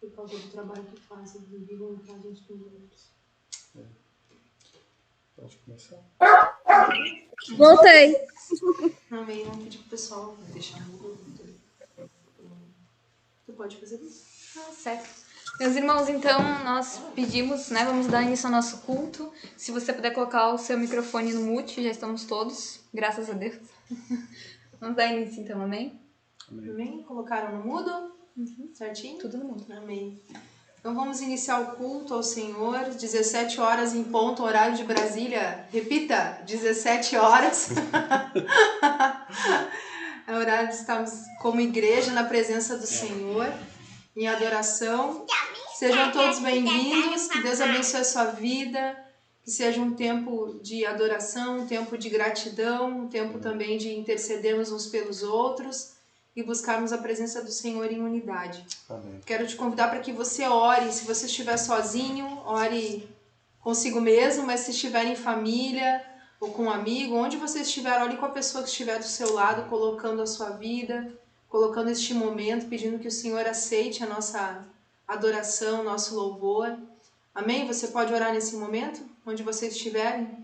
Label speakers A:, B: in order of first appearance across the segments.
A: por causa do trabalho que fazem, vivam em paz uns com os outros.
B: Pode começar?
C: Voltei.
A: Amém. Vamos pedir pro pessoal deixar no. Tu pode fazer isso?
D: Certo. Meus irmãos, então, nós pedimos, né, vamos dar início ao nosso culto. Se você puder colocar o seu microfone no mute, já estamos todos, graças a Deus. Vamos dar início, então, amém?
A: Amém? Colocaram no mudo? Certinho?
D: Tudo no mundo.
A: Amém. Então vamos iniciar o culto ao Senhor, 17 horas em ponto, horário de Brasília. Repita, 17 horas. É horário de estarmos como igreja na presença do Senhor, em adoração. Sejam todos bem-vindos, que Deus abençoe a sua vida, que seja um tempo de adoração, um tempo de gratidão, um tempo também de intercedermos uns pelos outros e buscarmos a presença do Senhor em unidade.
B: Amém.
A: Quero te convidar para que você ore, se você estiver sozinho, ore consigo mesmo, mas se estiver em família ou com um amigo, onde você estiver, ore com a pessoa que estiver do seu lado, colocando a sua vida, colocando este momento, pedindo que o Senhor aceite a nossa adoração, nosso louvor. Amém? Você pode orar nesse momento, onde vocês estiverem?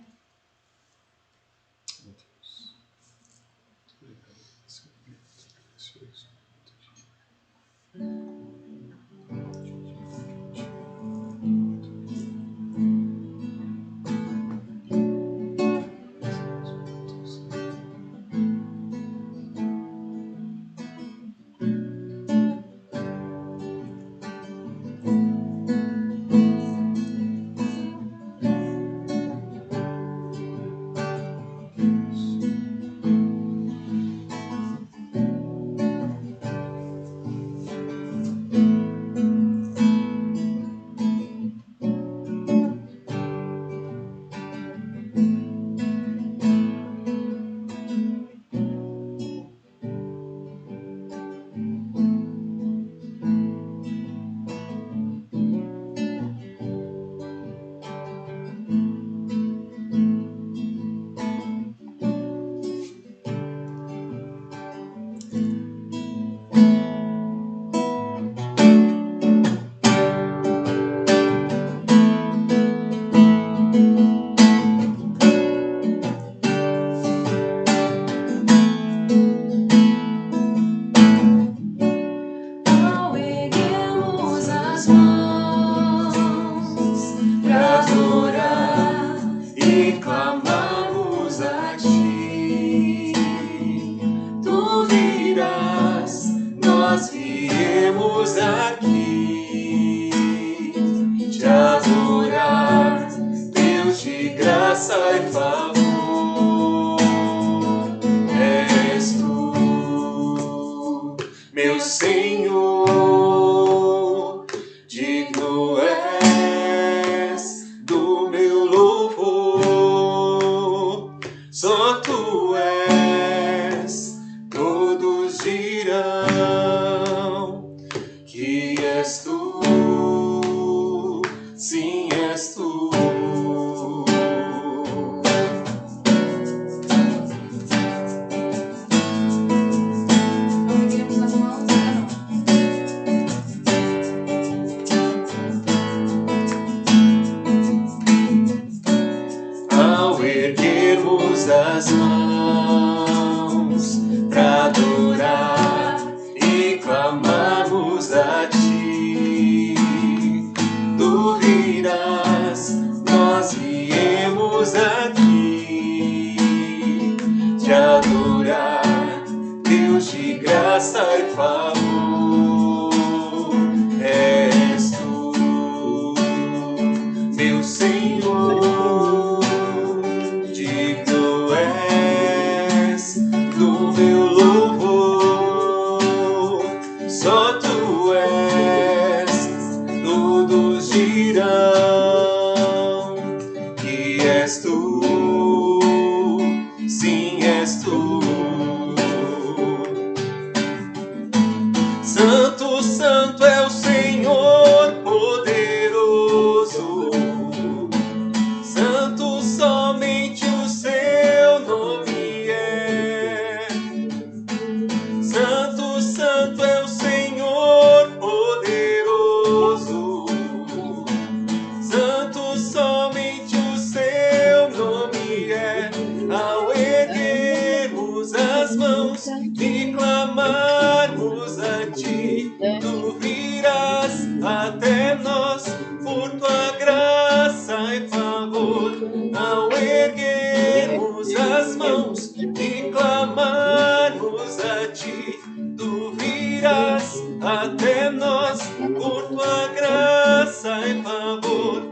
B: tu virás até nós por tua graça e favor. Ao erguermos as mãos e clamarmos a ti, tu virás até nós por tua graça e favor.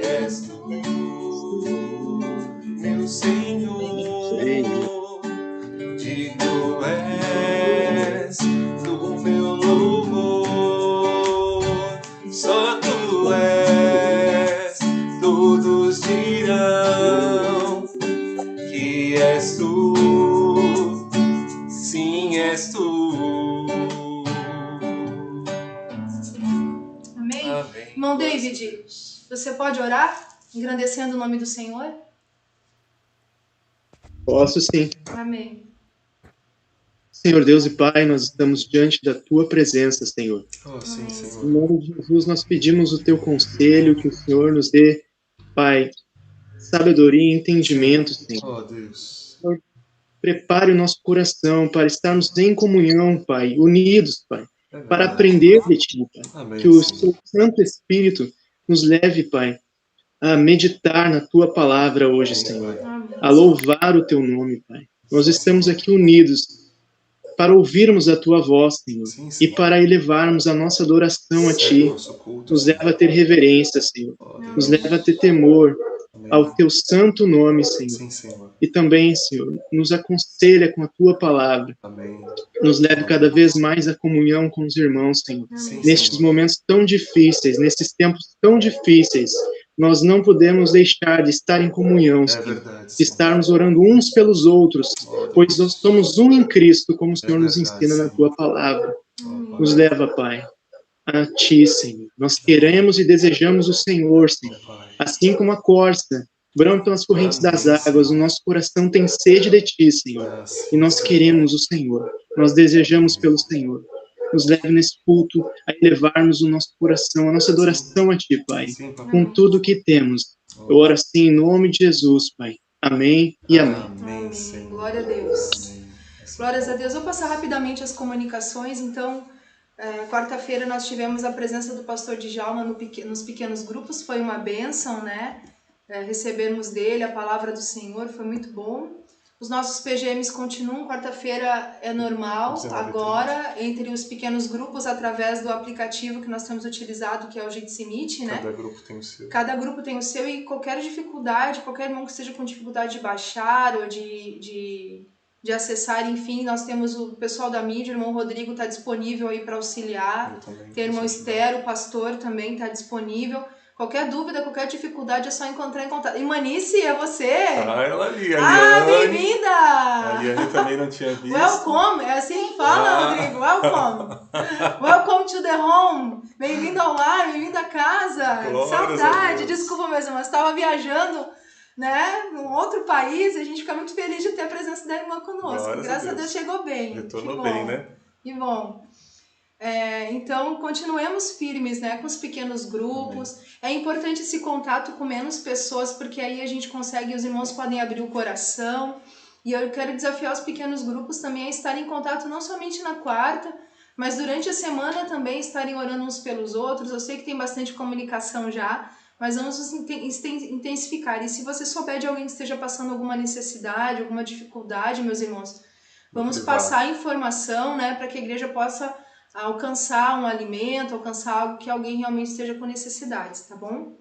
B: És tu, meu Senhor, digno és do meu louvor. Só tu és, todos dirão que és tu, sim, és tu.
A: Amém?
B: Amém.
A: Irmão David, você pode orar, engrandecendo o nome do Senhor?
C: Posso sim.
A: Amém.
C: Senhor Deus e Pai, nós estamos diante da Tua presença, Senhor.
B: Oh, sim,
A: Amém.
B: Senhor.
C: Em nome de Jesus, nós pedimos o Teu conselho, que o Senhor nos dê, Pai, sabedoria e entendimento, Senhor.
B: Oh, Deus.
C: Prepare o nosso coração para estarmos em comunhão, Pai, unidos, Pai,
B: É
C: para
B: verdade.
C: aprender de Ti, Pai.
B: Amém,
C: Que o
B: Senhor.
C: Seu Santo Espírito nos leve, Pai, a meditar na Tua palavra hoje,
B: Amém,
C: Senhor.
B: Pai.
A: Amém.
C: A louvar o Teu nome, Pai. Nós estamos aqui unidos para ouvirmos a Tua voz, Senhor,
B: Sim,
C: e
B: Senhor.
C: para elevarmos a nossa adoração a
B: Segue o
C: Ti.
B: nosso culto,
C: Nos
B: Senhor.
C: leva a ter reverência, Senhor.
B: Oh,
C: Nos
B: Deus.
C: leva a ter temor
B: Amém.
C: ao Teu santo nome, Senhor.
B: Sim, Senhor.
C: E também, Senhor, nos aconselha com a Tua palavra.
B: Amém.
C: Nos leve cada vez mais à comunhão com os irmãos, Senhor.
B: Sim,
C: Nestes
B: Senhor.
C: momentos tão difíceis, nesses tempos tão difíceis, nós não podemos deixar de estar em comunhão,
B: É
C: Senhor.
B: verdade,
C: De
B: Senhor.
C: estarmos orando uns pelos outros,
B: Oh, Deus.
C: pois nós somos um em Cristo, como o Senhor nos
B: verdade,
C: ensina na
B: Senhor.
C: Tua palavra.
B: Oh,
C: Nos
B: Pai.
C: leva, Pai, a Ti, Senhor. Nós queremos e desejamos o Senhor, Senhor.
B: Oh, Pai.
C: Assim como a corça brama pelas correntes das
B: Amém,
C: águas, o
B: Senhor.
C: nosso coração tem sede de Ti, Senhor.
B: Ah, sim,
C: E nós
B: Senhor.
C: queremos o Senhor. Nós desejamos pelo Senhor. Nos leve nesse culto a elevarmos o nosso coração, a nossa adoração a Ti, Pai.
B: Sim, papai.
C: Com tudo o que temos. Eu oro assim em nome de Jesus, Pai. Amém e amém.
B: Amém,
A: Amém.
B: Senhor.
A: Glória a Deus.
B: Amém.
A: Glórias a Deus. Vou passar rapidamente as comunicações. Então, quarta-feira nós tivemos a presença do pastor Djalma nos pequenos grupos. Foi uma bênção, né? Recebermos dele a palavra do Senhor. Foi muito bom. Os nossos PGMs continuam. Quarta-feira é normal.
B: 19h30.
A: Agora, entre os pequenos grupos, através do aplicativo que nós temos utilizado, que é o Jitsi Meet, né?
B: Cada grupo tem o seu.
A: Cada grupo tem o seu e qualquer dificuldade, qualquer irmão que esteja com dificuldade de baixar ou de acessar, enfim, nós temos o pessoal da mídia, o irmão Rodrigo está disponível aí para auxiliar,
B: Eu também.
A: tem o irmão Esther, o pastor também está disponível. Qualquer dúvida, qualquer dificuldade é só entrar em contato. E Manice, é você?
B: Ah, ela ali, a
A: Ah,
B: Liane.
A: bem-vinda!
B: A Liane também não tinha visto.
A: Welcome, é assim que fala, Rodrigo, welcome. Welcome to the home. Bem-vindo ao lar, bem-vindo à casa.
B: Glórias
A: Saudade,
B: a Deus.
A: desculpa, meus irmãos, estava viajando, né, num outro país, e a gente fica muito feliz de ter a presença da irmã conosco.
B: Glórias a
A: Graças a
B: Deus.
A: Deus chegou bem.
B: Retornou
A: Que bom,
B: bem, né?
A: Que bom. Então, continuemos firmes, né, com os pequenos grupos. É importante esse contato com menos pessoas, porque aí a gente consegue, os irmãos podem abrir o coração. E eu quero desafiar os pequenos grupos também a estarem em contato não somente na quarta, mas durante a semana também estarem orando uns pelos outros. Eu sei que tem bastante comunicação já, mas vamos intensificar. E se você souber de alguém que esteja passando alguma necessidade, alguma dificuldade, meus irmãos, vamos passar a informação, né, para que a igreja possa alcançar um alimento, alcançar algo que alguém realmente esteja com necessidades, tá bom?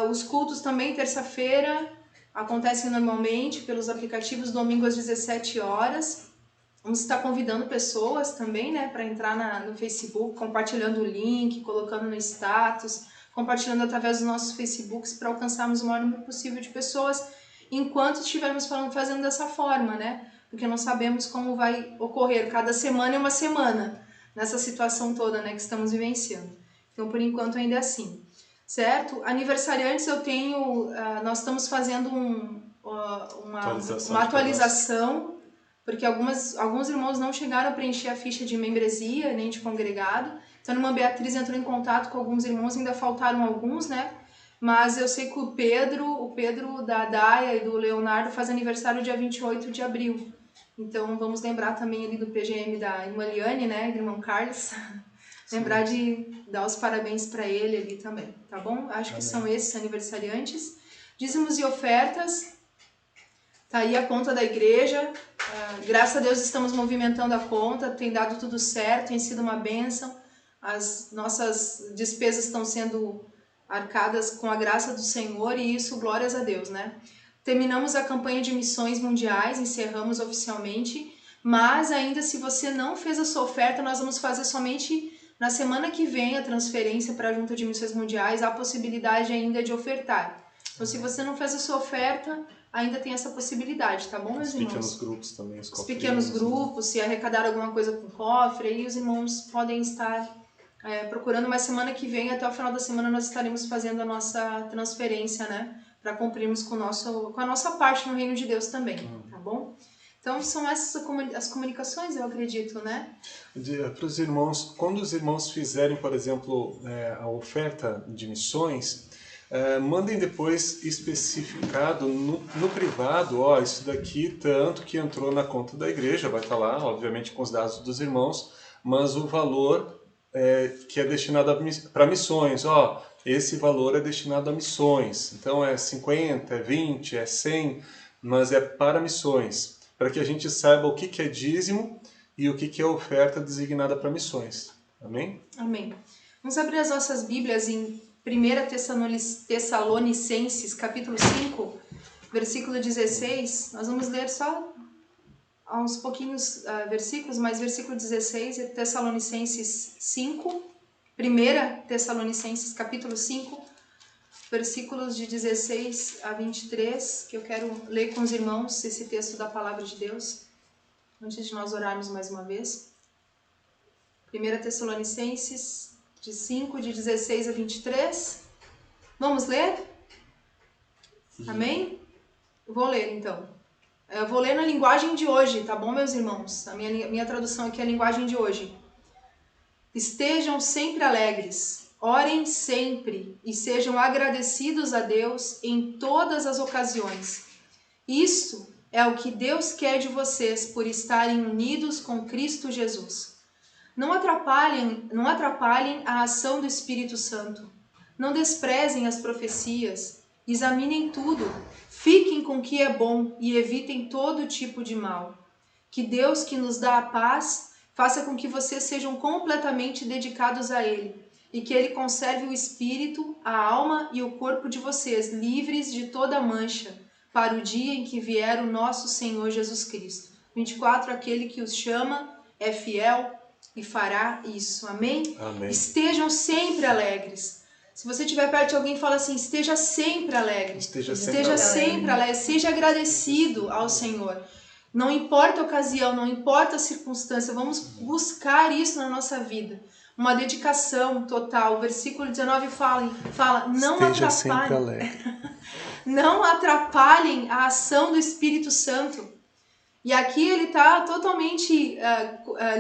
A: Os cultos também, terça-feira, acontecem normalmente pelos aplicativos, domingo às 17 horas. Vamos estar convidando pessoas também, né, para entrar no Facebook, compartilhando o link, colocando no status, compartilhando através dos nossos Facebooks para alcançarmos o maior número possível de pessoas enquanto estivermos fazendo dessa forma, né? Porque não sabemos como vai ocorrer. Cada semana é uma semana nessa situação toda, né, que estamos vivenciando. Então, por enquanto, ainda é assim. Certo? Aniversariantes, nós estamos fazendo uma atualização, porque alguns irmãos não chegaram a preencher a ficha de membresia, nem de congregado. Então, a irmã Beatriz entrou em contato com alguns irmãos, ainda faltaram alguns, né? Mas eu sei que o Pedro da Daia e do Leonardo faz aniversário dia 28 de abril. Então, vamos lembrar também ali do PGM da irmã Liane, né, do irmão Carlos. Lembrar de dar os parabéns para ele ali também, tá bom? Acho que são esses aniversariantes. Dízimos e ofertas. Tá aí a conta da igreja. Graças a Deus estamos movimentando a conta, tem dado tudo certo, tem sido uma bênção. As nossas despesas estão sendo arcadas com a graça do Senhor e isso, glórias a Deus, né? Terminamos a campanha de missões mundiais, encerramos oficialmente, mas ainda se você não fez a sua oferta, nós vamos fazer somente na semana que vem a transferência para a Junta de Missões Mundiais, há a possibilidade ainda de ofertar. Então, se você não fez a sua oferta, ainda tem essa possibilidade, tá bom, meus irmãos?
B: Os pequenos grupos também, os
A: cofrinhos. Os pequenos grupos, se arrecadar alguma coisa com cofre, aí os irmãos podem estar procurando, mas semana que vem, até o final da semana, nós estaremos fazendo a nossa transferência, né? Para cumprirmos com a nossa parte no reino de Deus também, tá bom? Então, são essas as comunicações, eu acredito, né?
B: Para os irmãos, quando os irmãos fizerem, por exemplo, a oferta de missões, mandem depois especificado no privado, ó, isso daqui tanto que entrou na conta da igreja, vai estar lá, obviamente com os dados dos irmãos, mas o valor que é destinado para missões, ó, esse valor é destinado a missões, então é 50, é 20, é 100, mas é para missões, para que a gente saiba o que é dízimo e o que é oferta designada para missões. Amém?
A: Amém. Vamos abrir as nossas Bíblias em 1 Tessalonicenses, capítulo 5, versículo 16. Nós vamos ler só uns pouquinhos versículos, mas versículo 16 é Tessalonicenses 5, 1 Tessalonicenses, capítulo 5, versículos de 16 a 23, que eu quero ler com os irmãos esse texto da Palavra de Deus, antes de nós orarmos mais uma vez. 1 Tessalonicenses de 5, de 16 a 23. Vamos ler? Amém? Eu vou ler, então. Eu vou ler na linguagem de hoje, tá bom, meus irmãos? A minha tradução aqui é a linguagem de hoje. Estejam sempre alegres, orem sempre e sejam agradecidos a Deus em todas as ocasiões. Isso é o que Deus quer de vocês por estarem unidos com Cristo Jesus. Não atrapalhem a ação do Espírito Santo. Não desprezem as profecias. Examinem tudo. Fiquem com o que é bom e evitem todo tipo de mal. Que Deus, que nos dá a paz, faça com que vocês sejam completamente dedicados a Ele e que Ele conserve o espírito, a alma e o corpo de vocês livres de toda mancha para o dia em que vier o nosso Senhor Jesus Cristo. 24. Aquele que os chama é fiel e fará isso. Amém?
B: Amém.
A: Estejam sempre alegres. Se você estiver perto de alguém, fala assim, esteja sempre alegre.
B: Esteja sempre
A: alegre. Seja agradecido ao Senhor. Não importa a ocasião, não importa a circunstância, vamos buscar isso na nossa vida. Uma dedicação total. O versículo 19 fala não
B: esteja
A: atrapalhem.
B: Sempre alegre.
A: Não atrapalhem a ação do Espírito Santo. E aqui ele está totalmente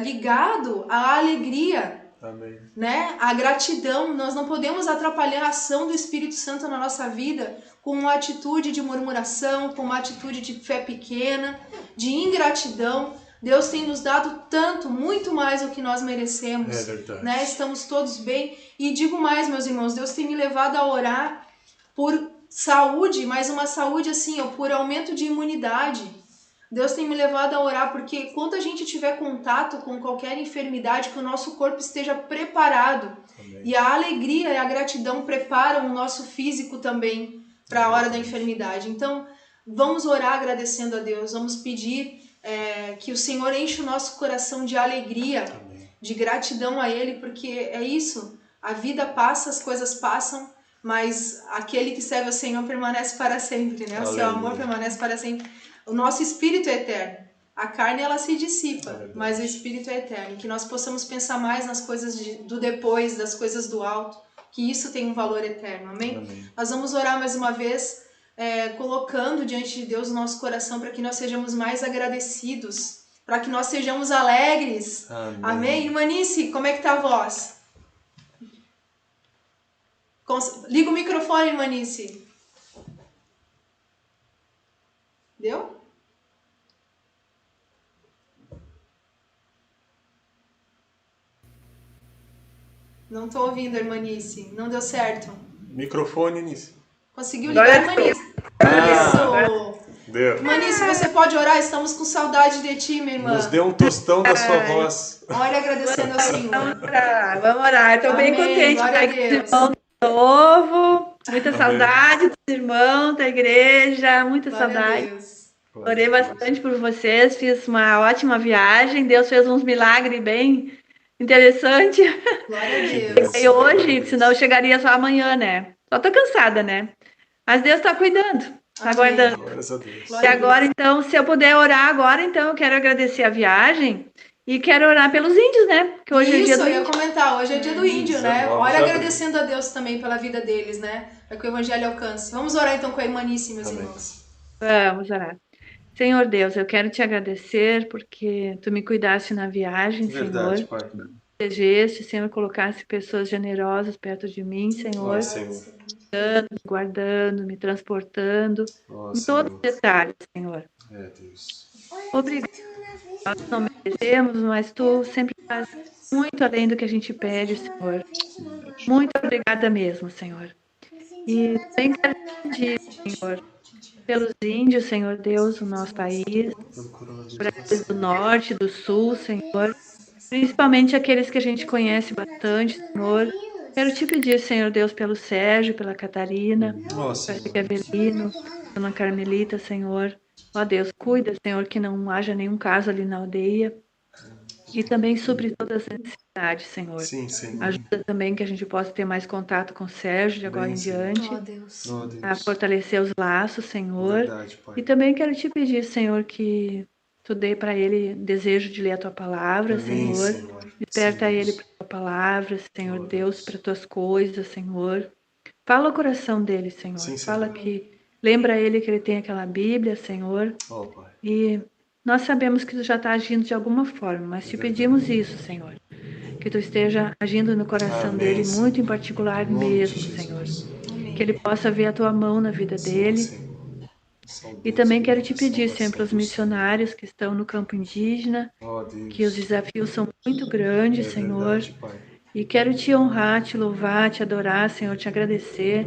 A: ligado à alegria,
B: Amém.
A: né? À gratidão. Nós não podemos atrapalhar a ação do Espírito Santo na nossa vida com uma atitude de murmuração, com uma atitude de fé pequena, de ingratidão. Deus tem nos dado tanto, muito mais do que nós merecemos.
B: É verdade.
A: Né? Estamos todos bem. E digo mais, meus irmãos, Deus tem me levado a orar por saúde, mas uma saúde assim, por aumento de imunidade. Deus tem me levado a orar porque quando a gente tiver contato com qualquer enfermidade, que o nosso corpo esteja preparado. Amém. E a alegria e a gratidão preparam o nosso físico também para a hora da enfermidade. Então, vamos orar agradecendo a Deus, vamos pedir que o Senhor enche o nosso coração de alegria, Amém. De gratidão a Ele, porque é isso, a vida passa, as coisas passam, mas aquele que serve ao Senhor permanece para sempre, né? O seu amor permanece para sempre. O nosso espírito é eterno. A carne, ela se dissipa, mas o espírito é eterno. Que nós possamos pensar mais nas coisas do depois, das coisas do alto, que isso tem um valor eterno. Amém? Amém. Nós vamos orar mais uma vez, colocando diante de Deus o nosso coração para que nós sejamos mais agradecidos, para que nós sejamos alegres. Amém? Amém? Irmanice, como é que tá a voz? Liga o microfone, Irmanice. Deu? Não tô ouvindo, irmanice. Não deu certo.
B: Microfone, Nice.
A: Conseguiu ligar, irmanice? Isso!
B: Deu.
A: Irmanice, você pode orar? Estamos com saudade de ti, minha irmã.
B: Nos deu um tostão da sua voz.
A: Olha, agradecendo ao Senhor.
E: Vamos orar. Estou bem
A: Amém,
E: contente de
A: glória
E: estar
A: a
E: aqui com os
A: Deus.
E: irmãos de novo. Muita
B: Amém.
E: saudade dos irmãos, da igreja, muita
A: Glória a
E: saudade.
A: Deus.
E: Orei bastante por vocês, fiz uma ótima viagem. Deus fez uns milagres bem interessantes.
A: Glória a Deus.
E: E hoje, senão eu chegaria só amanhã, né? Só tô cansada, né? Mas Deus está cuidando, tá
A: Amém.
E: guardando.
B: Glórias a Deus.
A: Glória
E: E
A: a Deus.
E: agora, então, se eu puder orar agora, então, eu quero agradecer a viagem e quero orar pelos índios, né? Porque hoje é dia
A: Isso,
E: do
A: eu ia
E: índio.
A: comentar. Hoje é dia do índio,
B: Isso,
A: né?
B: vamos
A: Ora
B: abrir.
A: agradecendo a Deus também pela vida deles, né? Para que o evangelho alcance. Vamos orar então com a irmanice, meus
B: Amém.
A: irmãos.
E: Vamos orar. Senhor Deus, eu quero te agradecer porque tu me cuidaste na viagem,
B: Verdade,
E: Senhor.
B: Pai.
E: Protegeste, Senhor, colocasse pessoas generosas perto de mim, Senhor,
B: Ó, Senhor.
E: me guardando, me transportando,
B: Ó,
E: em todos os
B: Senhor.
E: detalhes, Senhor.
B: É, Deus.
E: Obrigado. Nós não merecemos, mas tu sempre faz muito além do que a gente pede, Senhor. Muito obrigada mesmo, Senhor. E também quero pedir, Senhor, pelos índios, Senhor Deus, do nosso país, Brasil do Norte, do Sul, Senhor, principalmente aqueles que a gente conhece bastante, Senhor. Quero te pedir, Senhor Deus, pelo Sérgio, pela Catarina,
B: Ó,
E: pelo
B: Senhor.
E: Avelino, Dona Carmelita, Senhor. Ó Deus, cuida, Senhor, que não haja nenhum caso ali na aldeia. E também supre todas as necessidades, Senhor.
B: Sim, Senhor.
E: Ajuda também que a gente possa ter mais contato com o Sérgio de agora
B: Bem,
E: em
B: Senhor.
E: diante,
A: Ó Deus.
B: Ó,
E: a
B: Deus.
E: fortalecer os laços, Senhor.
B: Verdade, Pai.
E: E também quero te pedir, Senhor, que tu dê para ele desejo de ler a tua palavra,
B: Amém,
E: Senhor.
B: Senhor.
E: Desperta
B: Sim,
E: ele
B: Deus.
E: para a tua palavra, Senhor
B: Ó,
E: Deus,
B: Deus.
E: para tuas coisas, Senhor. Fala o coração dele, Senhor.
B: Sim,
E: Fala
B: Senhor.
E: que lembra ele que ele tem aquela Bíblia, Senhor.
B: Ó, Pai.
E: E nós sabemos que tu já está agindo de alguma forma, mas te pedimos isso, Senhor. Que tu esteja agindo no coração
B: Amém,
E: dele,
B: Senhor.
E: muito em particular
B: Em nome de
E: mesmo,
B: Jesus.
E: Senhor.
A: Amém.
E: Que ele possa ver a tua mão na vida
B: Sim,
E: dele.
B: Senhor.
E: E também quero te
B: Salvação,
E: pedir sempre para os
B: salvação do
E: missionários que estão no campo indígena,
B: Senhor. Ó, Deus.
E: que os desafios são muito grandes,
B: É
E: Senhor.
B: verdade, Pai.
E: E quero te honrar, te louvar, te adorar, Senhor, te agradecer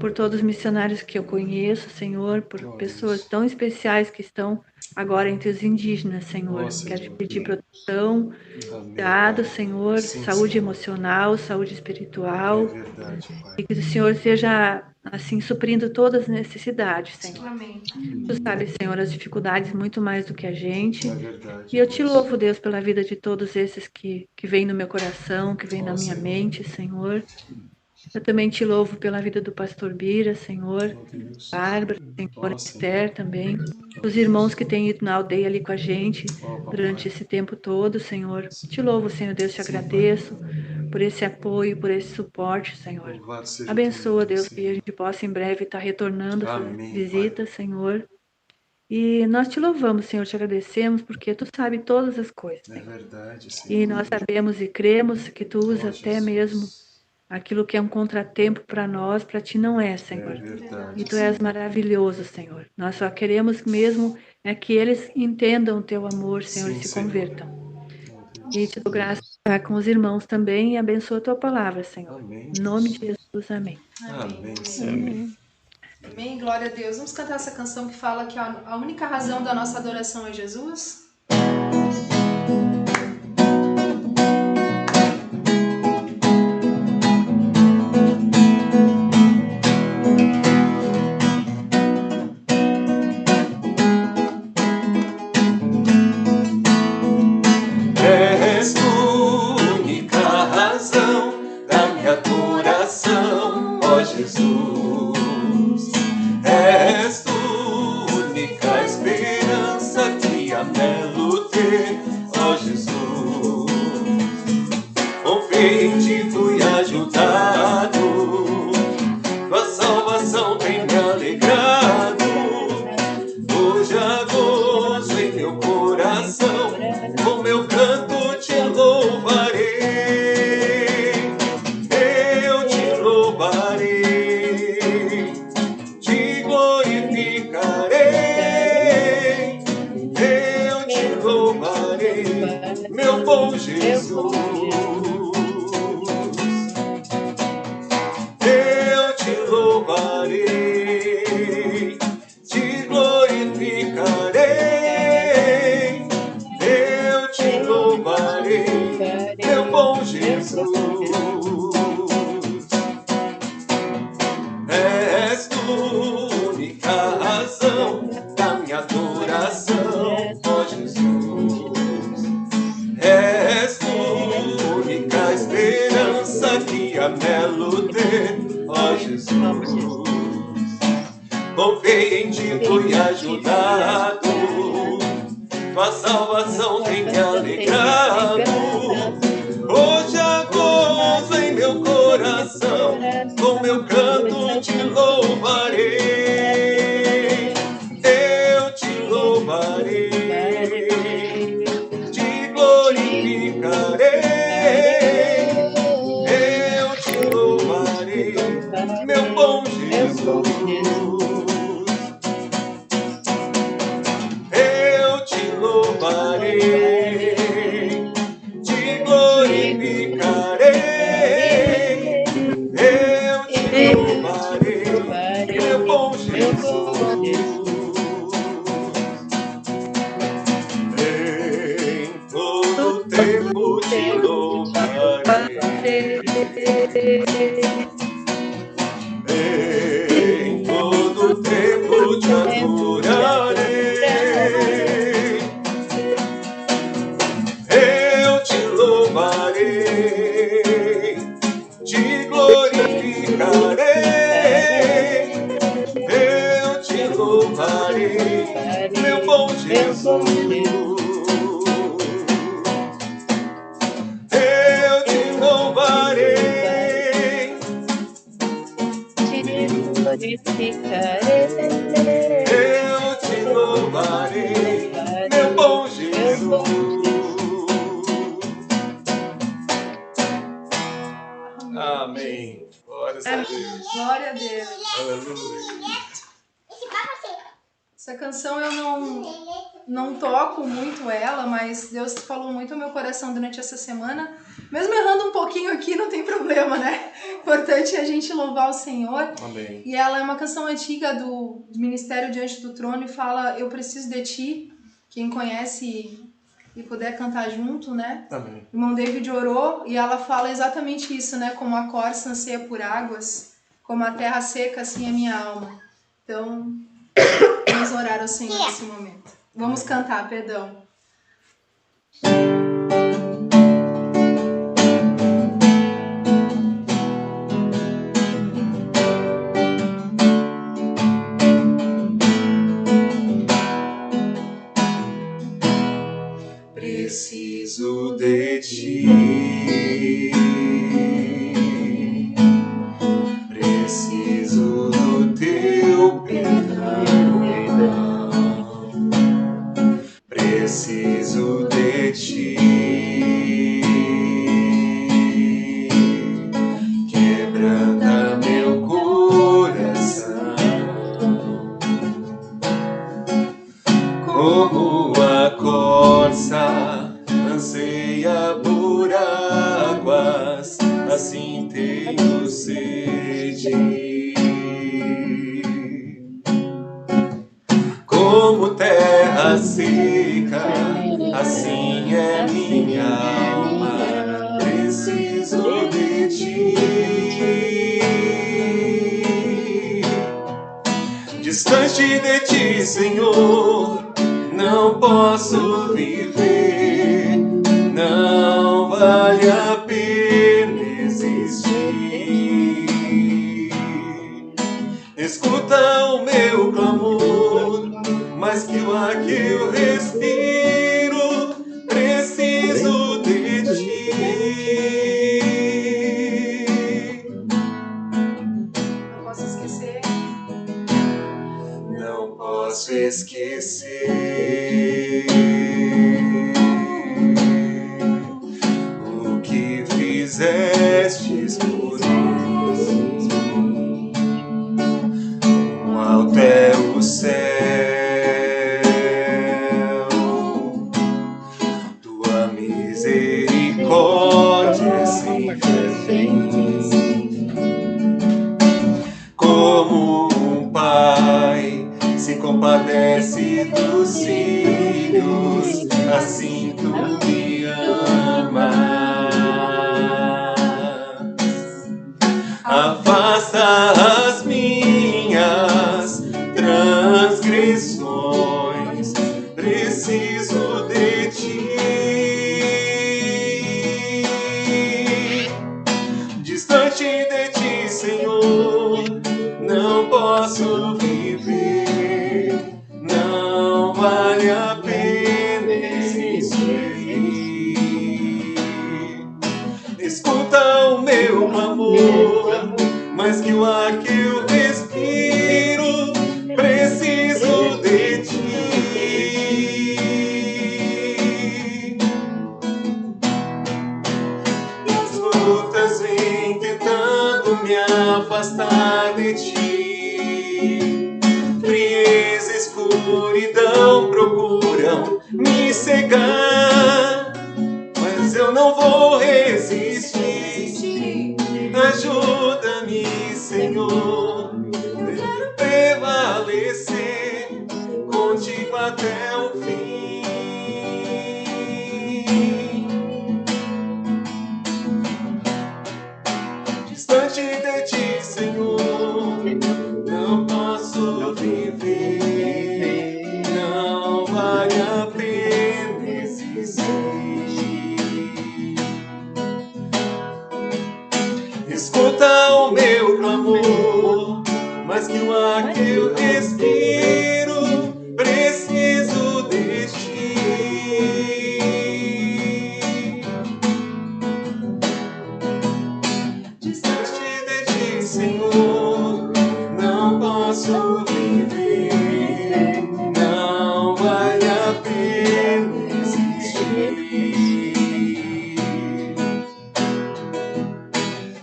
E: por todos os missionários que eu conheço, Senhor, por
B: Oh,
E: pessoas
B: Deus.
E: tão especiais que estão agora entre os indígenas, Senhor.
B: Oh, Senhor.
E: Quero te pedir proteção,
B: Amém,
E: cuidado,
B: Pai.
E: Senhor,
B: Sim,
E: saúde
B: Senhor.
E: emocional, saúde
B: É
E: espiritual.
B: verdade, Pai.
E: E que o Senhor esteja, assim, suprindo todas as necessidades, Senhor.
A: Amém.
E: Tu sabes, Senhor, as dificuldades muito mais do que a gente.
B: É verdade.
E: E eu te
B: Deus.
E: louvo, Deus, pela vida de todos esses que vêm no meu coração, que vêm na minha
B: Senhor.
E: mente, Senhor. Eu também te louvo pela vida do pastor Bira, Senhor.
B: Ó, Deus.
E: Bárbara, Senhor,
B: Senhor.
E: Esther também. Os irmãos que têm ido na aldeia ali com a gente
B: Ó, Papai.
E: durante esse tempo todo, Senhor. Te louvo, Senhor Deus, te
B: Sim, Pai.
E: agradeço por esse apoio, por esse suporte, Senhor.
B: Louvado seja
E: Abençoa,
B: teu nome,
E: Deus, que a gente possa em breve estar retornando essas
B: Amém,
E: visitas, Senhor. E nós te louvamos, Senhor, te agradecemos, porque tu sabe todas as coisas,
B: É
E: Senhor.
B: verdade, Senhor.
E: E nós sabemos e cremos que tu usa
B: Ó,
E: até
B: Jesus.
E: mesmo aquilo que é um contratempo para nós, para ti não é,
B: É
E: Senhor.
B: verdade.
E: E tu és maravilhoso, Senhor. Nós só queremos mesmo é que eles entendam o teu amor, Senhor,
B: Sim,
E: e se
B: Senhor.
E: convertam.
B: Ó, Deus.
E: E te dou graça com os irmãos também e abençoa a tua palavra, Senhor.
B: Amém.
E: Em nome de Jesus, amém.
B: Amém, Senhor.
A: Amém. Glória a Deus. Vamos cantar essa canção que fala que a única razão da nossa adoração é Jesus?
B: És única razão da minha adoração, ó Jesus. És única esperança que anelo ter. Jesus. És tu única razão da minha adoração, ó Jesus. És tu única esperança que anelo ter, ó Jesus. Confiei em ti, fui ajudado, tua salvação tem me alegrado. Hoje há gozo em meu coração, com meu canto te louvarei. Eu te louvarei, te glorificarei. Eu te louvarei, meu bom Jesus. Eu te louvarei, te glorificarei. Eu te louvarei, meu bom Jesus. Em todo tempo te louvarei. Em todo tempo te adorarei. Eu te louvarei, te glorificarei. Eu te louvarei, meu bom Jesus. Eu te louvarei, eu te louvarei, meu bom Jesus. Amém. Glórias a Deus.
A: Glória a Deus.
B: Aleluia.
A: Essa canção eu não toco muito ela, mas Deus falou muito ao meu coração durante essa semana. Mesmo errando um pouquinho aqui, não tem problema, né? Importante é a gente louvar o Senhor.
B: Amém.
A: E ela é uma canção antiga do Ministério Diante do Trono e fala: eu preciso de ti. Quem conhece e puder cantar junto, né?
B: Amém.
A: O irmão David orou e ela fala exatamente isso, né? Como a corça anseia por águas, como a terra seca, assim é minha alma. Então, vamos orar ao Senhor nesse momento. Vamos cantar, perdão.
B: Preciso de ti, preciso do teu perdão, preciso de ti, quebranta meu coração, como a corça anseia por águas, assim tenho sede. Como terra seca, assim é minha alma, preciso de ti. Distante de ti, Senhor, não posso viver, não vale a pena existir. Escuta o meu clamor, mais que o ar que eu respiro, preciso de ti.
A: Não posso esquecer.
B: Não posso esquecer o que fizestes por mim. O alto é o céu, tua misericórdia é sem fim. Como um pai se compadece dos filhos, assim tu me amas. meu clamor, mais que o ar que eu respiro, preciso de ti. As lutas vêm tentando me afastar de ti, frieza e escuridão procuram me cegar, mas eu não vou resistir. Ajuda-me, Senhor, quero prevalecer contigo até o fim. Distante de ti, Senhor, não posso viver, não vale a pena existir. Escuta o meu clamor, mais que o ar que eu respiro, preciso de ti. Distante de ti, Senhor, não posso viver, não vale a pena existir.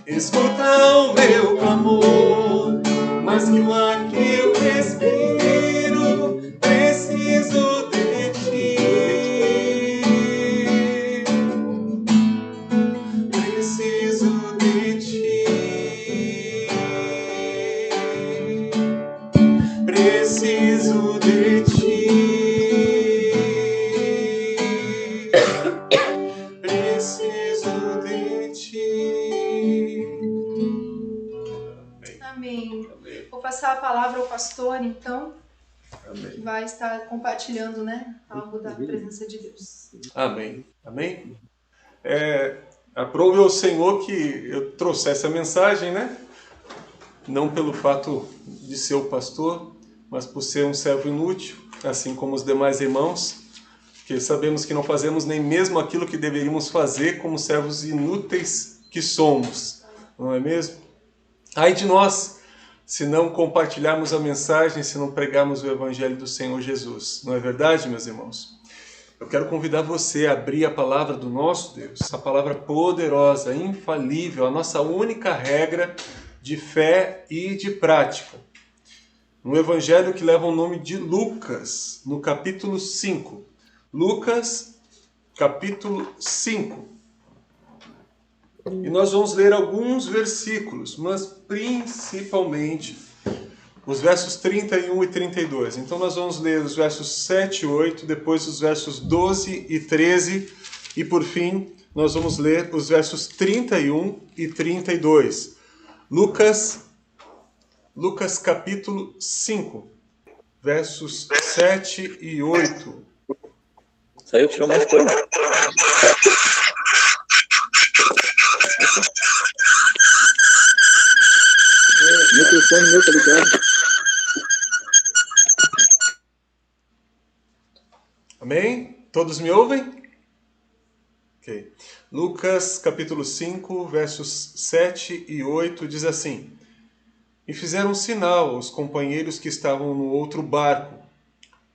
B: Escuta o meu clamor, mais que o ar que eu respiro, preciso de ti. Preciso de ti. Preciso de ti. Preciso de ti.
A: Amém. Vou passar a palavra ao pastor, então,
B: Amém.
A: que vai estar compartilhando, né, algo da presença de Deus.
B: Amém. Amém. Aprove ao Senhor que eu trouxesse a mensagem, né? Não pelo fato de ser o pastor, mas por ser um servo inútil, assim como os demais irmãos, porque sabemos que não fazemos nem mesmo aquilo que deveríamos fazer como servos inúteis que somos, não é mesmo? Ai de nós, se não compartilharmos a mensagem, se não pregarmos o Evangelho do Senhor Jesus, não é verdade, meus irmãos? Eu quero convidar você a abrir a palavra do nosso Deus, a palavra poderosa, infalível, a nossa única regra de fé e de prática. No Evangelho que leva o nome de Lucas, no capítulo 5. Lucas, capítulo 5. E nós vamos ler alguns versículos, mas principalmente os versos 31 e 32. Então nós vamos ler os versos 7 e 8, depois os versos 12 e 13, e por fim nós vamos ler os versos 31 e 32. Lucas capítulo 5, versos 7 e 8.
F: Saiu, tirou mais coisa. Meu telefone meu tá ligado.
B: Amém? Todos me ouvem? Ok. Lucas capítulo 5, versos 7 e 8 diz assim: E fizeram sinal aos companheiros que estavam no outro barco,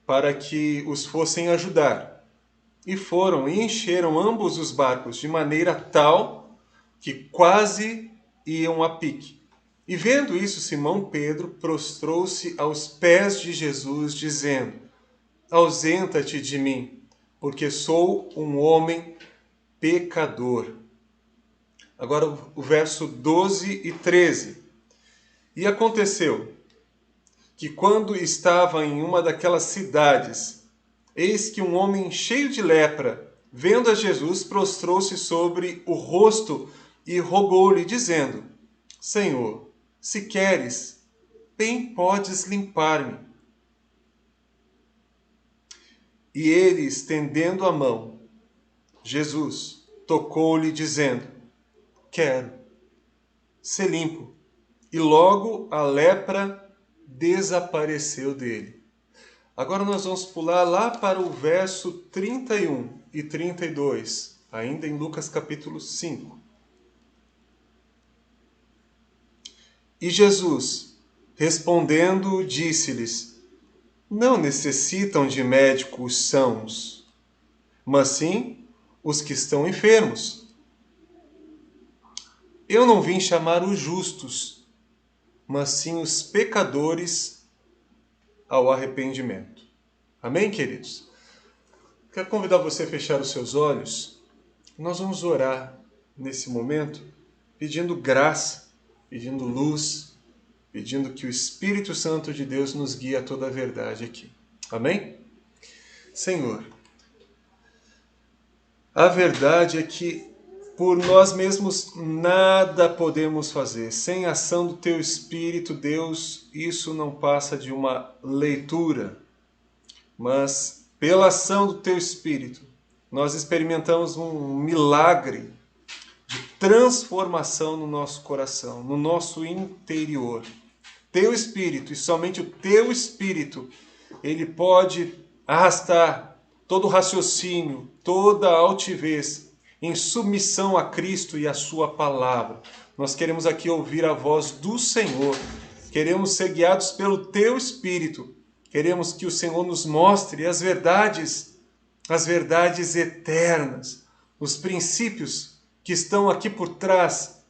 B: para que os fossem ajudar. E foram e encheram ambos os barcos, de maneira tal que quase iam a pique. E vendo isso, Simão Pedro prostrou-se aos pés de Jesus, dizendo: Ausenta-te de mim, porque sou um homem pecador. Agora o verso 12 e 13. E aconteceu que quando estava em uma daquelas cidades, eis que um homem cheio de lepra, vendo a Jesus, prostrou-se sobre o rosto e rogou-lhe, dizendo: Senhor, se queres, bem podes limpar-me. E ele, estendendo a mão, Jesus tocou-lhe, dizendo: Quero, ser limpo. E logo a lepra desapareceu dele. Agora nós vamos pular lá para o verso 31 e 32, ainda em Lucas capítulo 5. E Jesus, respondendo, disse-lhes: não necessitam de médicos sãos, mas sim os que estão enfermos. Eu não vim chamar os justos, mas sim os pecadores ao arrependimento. Amém, queridos? Quero convidar você a fechar os seus olhos. Nós vamos orar nesse momento, pedindo graça, pedindo luz, pedindo que o Espírito Santo de Deus nos guie a toda a verdade aqui. Amém? Senhor, a verdade é que por nós mesmos nada podemos fazer. Sem a ação do Teu Espírito, Deus, isso não passa de uma leitura. Mas pela ação do Teu Espírito, nós experimentamos um milagre de transformação no nosso coração, no nosso interior. Teu Espírito, e somente o Teu Espírito, ele pode arrastar todo raciocínio, toda altivez em submissão a Cristo e a Sua palavra. Nós queremos aqui ouvir a voz do Senhor, queremos ser guiados pelo Teu Espírito, queremos que o Senhor nos mostre as verdades eternas, os princípios que estão aqui por trás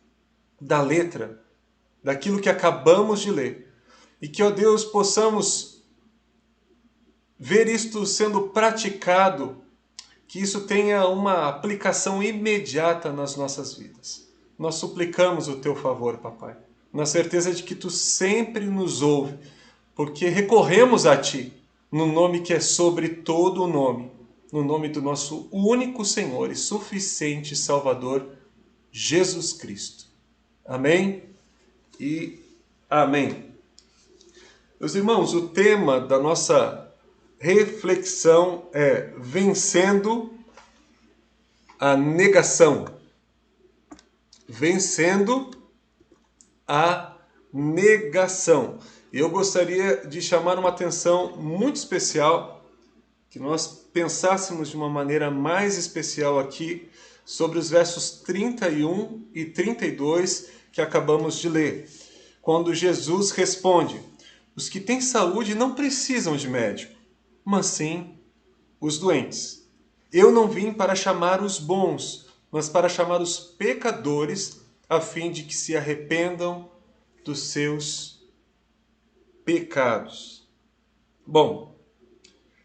B: da letra, daquilo que acabamos de ler. E que, ó Deus, possamos ver isto sendo praticado, que isso tenha uma aplicação imediata nas nossas vidas. Nós suplicamos o Teu favor, Papai, na certeza de que Tu sempre nos ouve, porque recorremos a Ti, no nome que é sobre todo o nome, no nome do nosso único Senhor e suficiente Salvador, Jesus Cristo. Amém e amém. Meus irmãos, o tema da nossa reflexão é vencendo a negação. Vencendo a negação. E eu gostaria de chamar uma atenção muito especial, que nós pensássemos de uma maneira mais especial aqui sobre os versos 31 e 32 que acabamos de ler. Quando Jesus responde: os que têm saúde não precisam de médico, mas sim os doentes. Eu não vim para chamar os bons, mas para chamar os pecadores, a fim de que se arrependam dos seus pecados. Bom,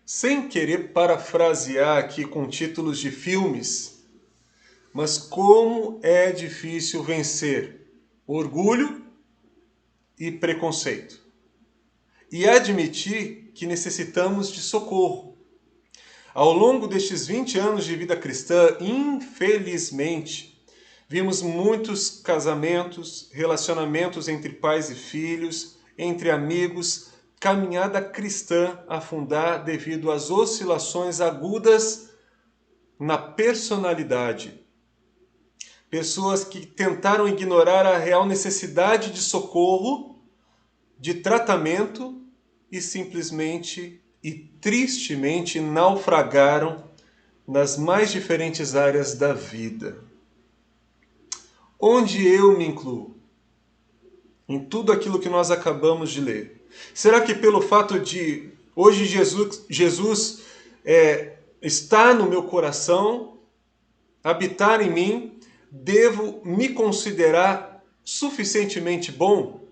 B: sem querer parafrasear aqui com títulos de filmes, mas como é difícil vencer orgulho e preconceito. E admitir que necessitamos de socorro. Ao longo destes 20 anos de vida cristã, infelizmente, vimos muitos casamentos, relacionamentos entre pais e filhos, entre amigos, caminhada cristã afundar devido às oscilações agudas na personalidade. Pessoas que tentaram ignorar a real necessidade de socorro, de tratamento e simplesmente e tristemente naufragaram nas mais diferentes áreas da vida. Onde eu me incluo? Em tudo aquilo que nós acabamos de ler. Será que pelo fato de hoje Jesus está no meu coração, habitar em mim, devo me considerar suficientemente bom?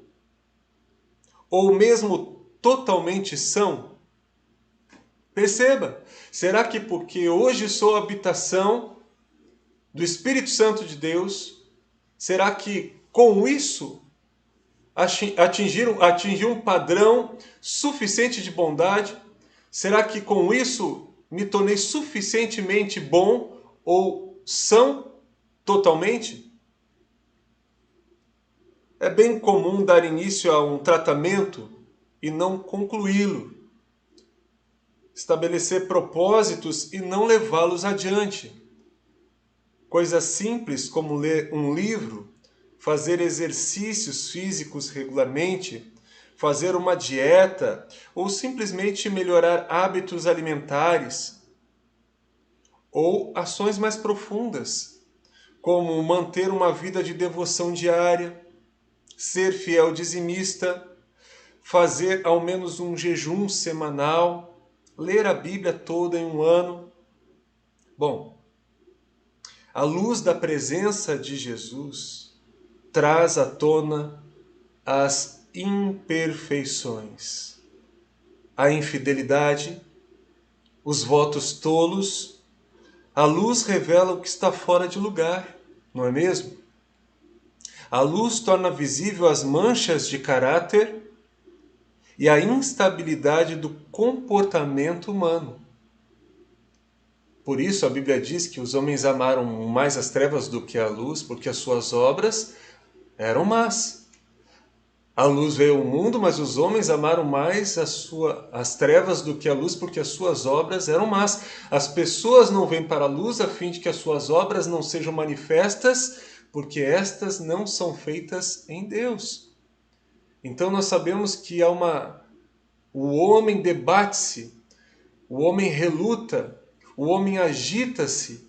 B: Ou mesmo totalmente são? Perceba, será que porque hoje sou habitação do Espírito Santo de Deus, será que com isso atingir um padrão suficiente de bondade? Será que com isso me tornei suficientemente bom ou são totalmente? É bem comum dar início a um tratamento e não concluí-lo. Estabelecer propósitos e não levá-los adiante. Coisas simples como ler um livro, fazer exercícios físicos regularmente, fazer uma dieta ou simplesmente melhorar hábitos alimentares. Ou ações mais profundas, como manter uma vida de devoção diária, ser fiel dizimista, fazer ao menos um jejum semanal, ler a Bíblia toda em um ano. Bom, a luz da presença de Jesus traz à tona as imperfeições, a infidelidade, os votos tolos. A luz revela o que está fora de lugar, não é mesmo? A luz torna visível as manchas de caráter e a instabilidade do comportamento humano. Por isso a Bíblia diz que os homens amaram mais as trevas do que a luz, porque as suas obras eram más. A luz veio ao mundo, mas os homens amaram mais as trevas do que a luz, porque as suas obras eram más. As pessoas não vêm para a luz a fim de que as suas obras não sejam manifestas, porque estas não são feitas em Deus. Então nós sabemos que o homem debate-se, o homem reluta, o homem agita-se.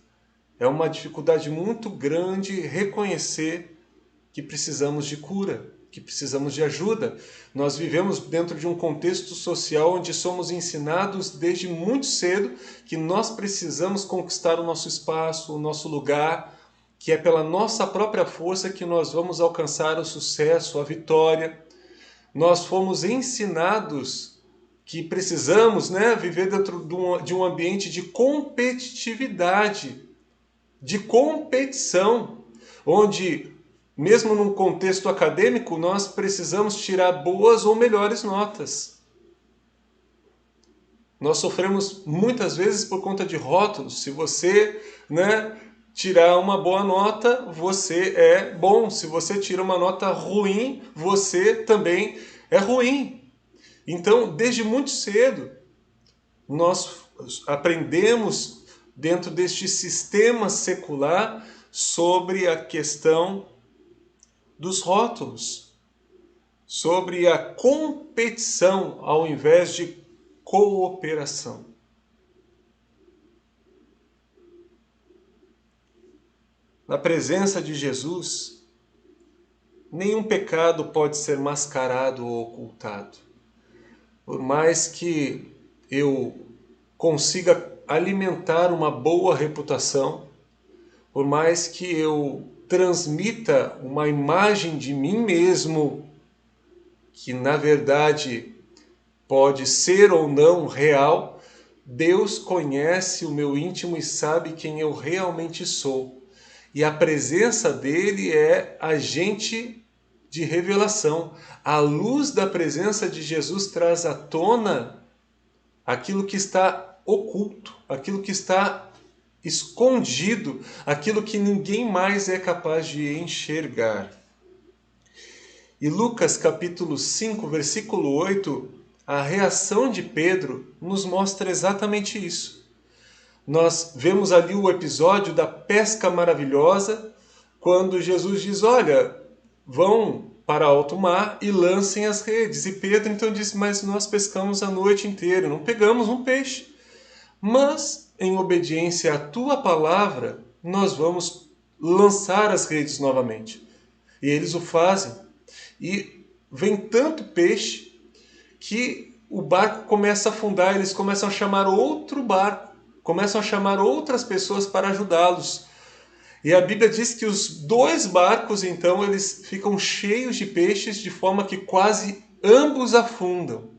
B: É uma dificuldade muito grande reconhecer que precisamos de cura, que precisamos de ajuda. Nós vivemos dentro de um contexto social onde somos ensinados desde muito cedo que nós precisamos conquistar o nosso espaço, o nosso lugar, que é pela nossa própria força que nós vamos alcançar o sucesso, a vitória. Nós fomos ensinados que precisamos, viver dentro de um ambiente de competitividade, de competição, onde, mesmo num contexto acadêmico, nós precisamos tirar boas ou melhores notas. Nós sofremos muitas vezes por conta de rótulos. Se você, tirar uma boa nota, você é bom. Se você tira uma nota ruim, você também é ruim. Então, desde muito cedo, nós aprendemos dentro deste sistema secular sobre a questão dos rótulos, sobre a competição ao invés de cooperação. Na presença de Jesus, nenhum pecado pode ser mascarado ou ocultado. Por mais que eu consiga alimentar uma boa reputação, por mais que eu transmita uma imagem de mim mesmo, que na verdade pode ser ou não real, Deus conhece o meu íntimo e sabe quem eu realmente sou. E a presença dele é agente de revelação. A luz da presença de Jesus traz à tona aquilo que está oculto, aquilo que está escondido, aquilo que ninguém mais é capaz de enxergar. E Lucas capítulo 5, versículo 8, a reação de Pedro nos mostra exatamente isso. Nós vemos ali o episódio da pesca maravilhosa, quando Jesus diz, olha, vão para alto mar e lancem as redes. E Pedro então disse, mas nós pescamos a noite inteira, não pegamos um peixe. Mas, em obediência à tua palavra, nós vamos lançar as redes novamente. E eles o fazem. E vem tanto peixe que o barco começa a afundar, eles começam a chamar outro barco, começam a chamar outras pessoas para ajudá-los. E a Bíblia diz que os dois barcos, então, eles ficam cheios de peixes, de forma que quase ambos afundam.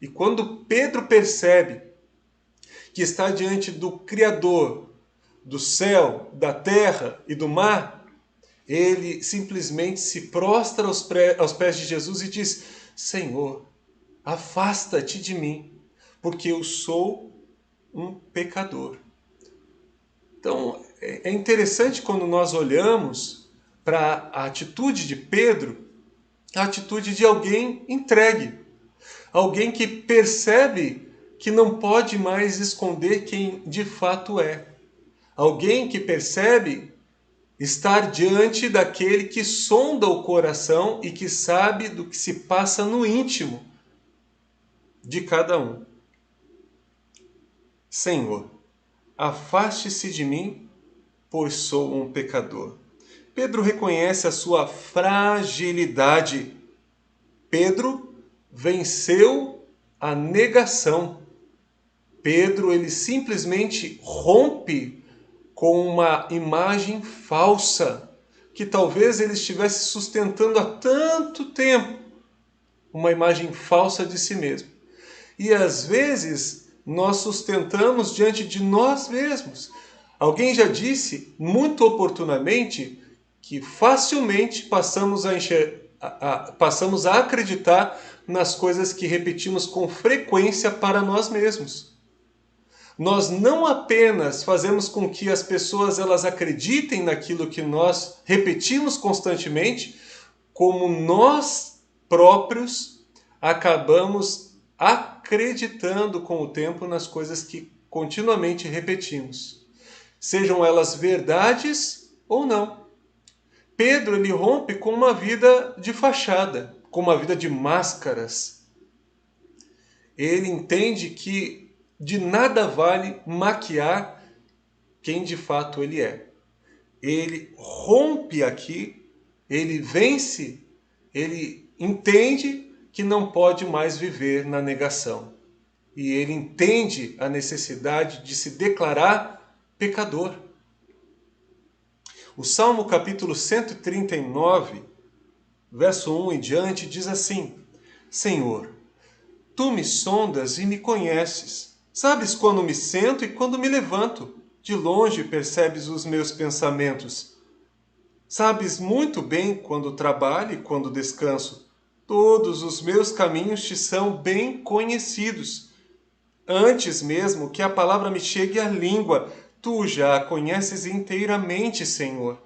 B: E quando Pedro percebe que está diante do Criador do céu, da terra e do mar, ele simplesmente se prostra aos pés de Jesus e diz, Senhor, afasta-te de mim, porque eu sou um pecador. Então, é interessante quando nós olhamos para a atitude de Pedro, a atitude de alguém entregue, alguém que percebe que não pode mais esconder quem de fato é. Alguém que percebe estar diante daquele que sonda o coração e que sabe do que se passa no íntimo de cada um. Senhor, afaste-se de mim, pois sou um pecador. Pedro reconhece a sua fragilidade. Pedro venceu a negação. Pedro, ele simplesmente rompe com uma imagem falsa que talvez ele estivesse sustentando há tanto tempo, uma imagem falsa de si mesmo. E às vezes nós sustentamos diante de nós mesmos. Alguém já disse, muito oportunamente, que facilmente passamos a acreditar nas coisas que repetimos com frequência para nós mesmos. Nós não apenas fazemos com que as pessoas elas acreditem naquilo que nós repetimos constantemente, como nós próprios acabamos acreditando com o tempo nas coisas que continuamente repetimos, sejam elas verdades ou não. Pedro, ele rompe com uma vida de fachada, com uma vida de máscaras. Ele entende que de nada vale maquiar quem de fato ele é. Ele rompe aqui, ele vence, ele entende que não pode mais viver na negação. E ele entende a necessidade de se declarar pecador. O Salmo capítulo 139, verso 1 em diante, diz assim: Senhor, Tu me sondas e me conheces. Sabes quando me sento e quando me levanto. De longe percebes os meus pensamentos. Sabes muito bem quando trabalho e quando descanso. Todos os meus caminhos te são bem conhecidos. Antes mesmo que a palavra me chegue à língua, tu já a conheces inteiramente, Senhor.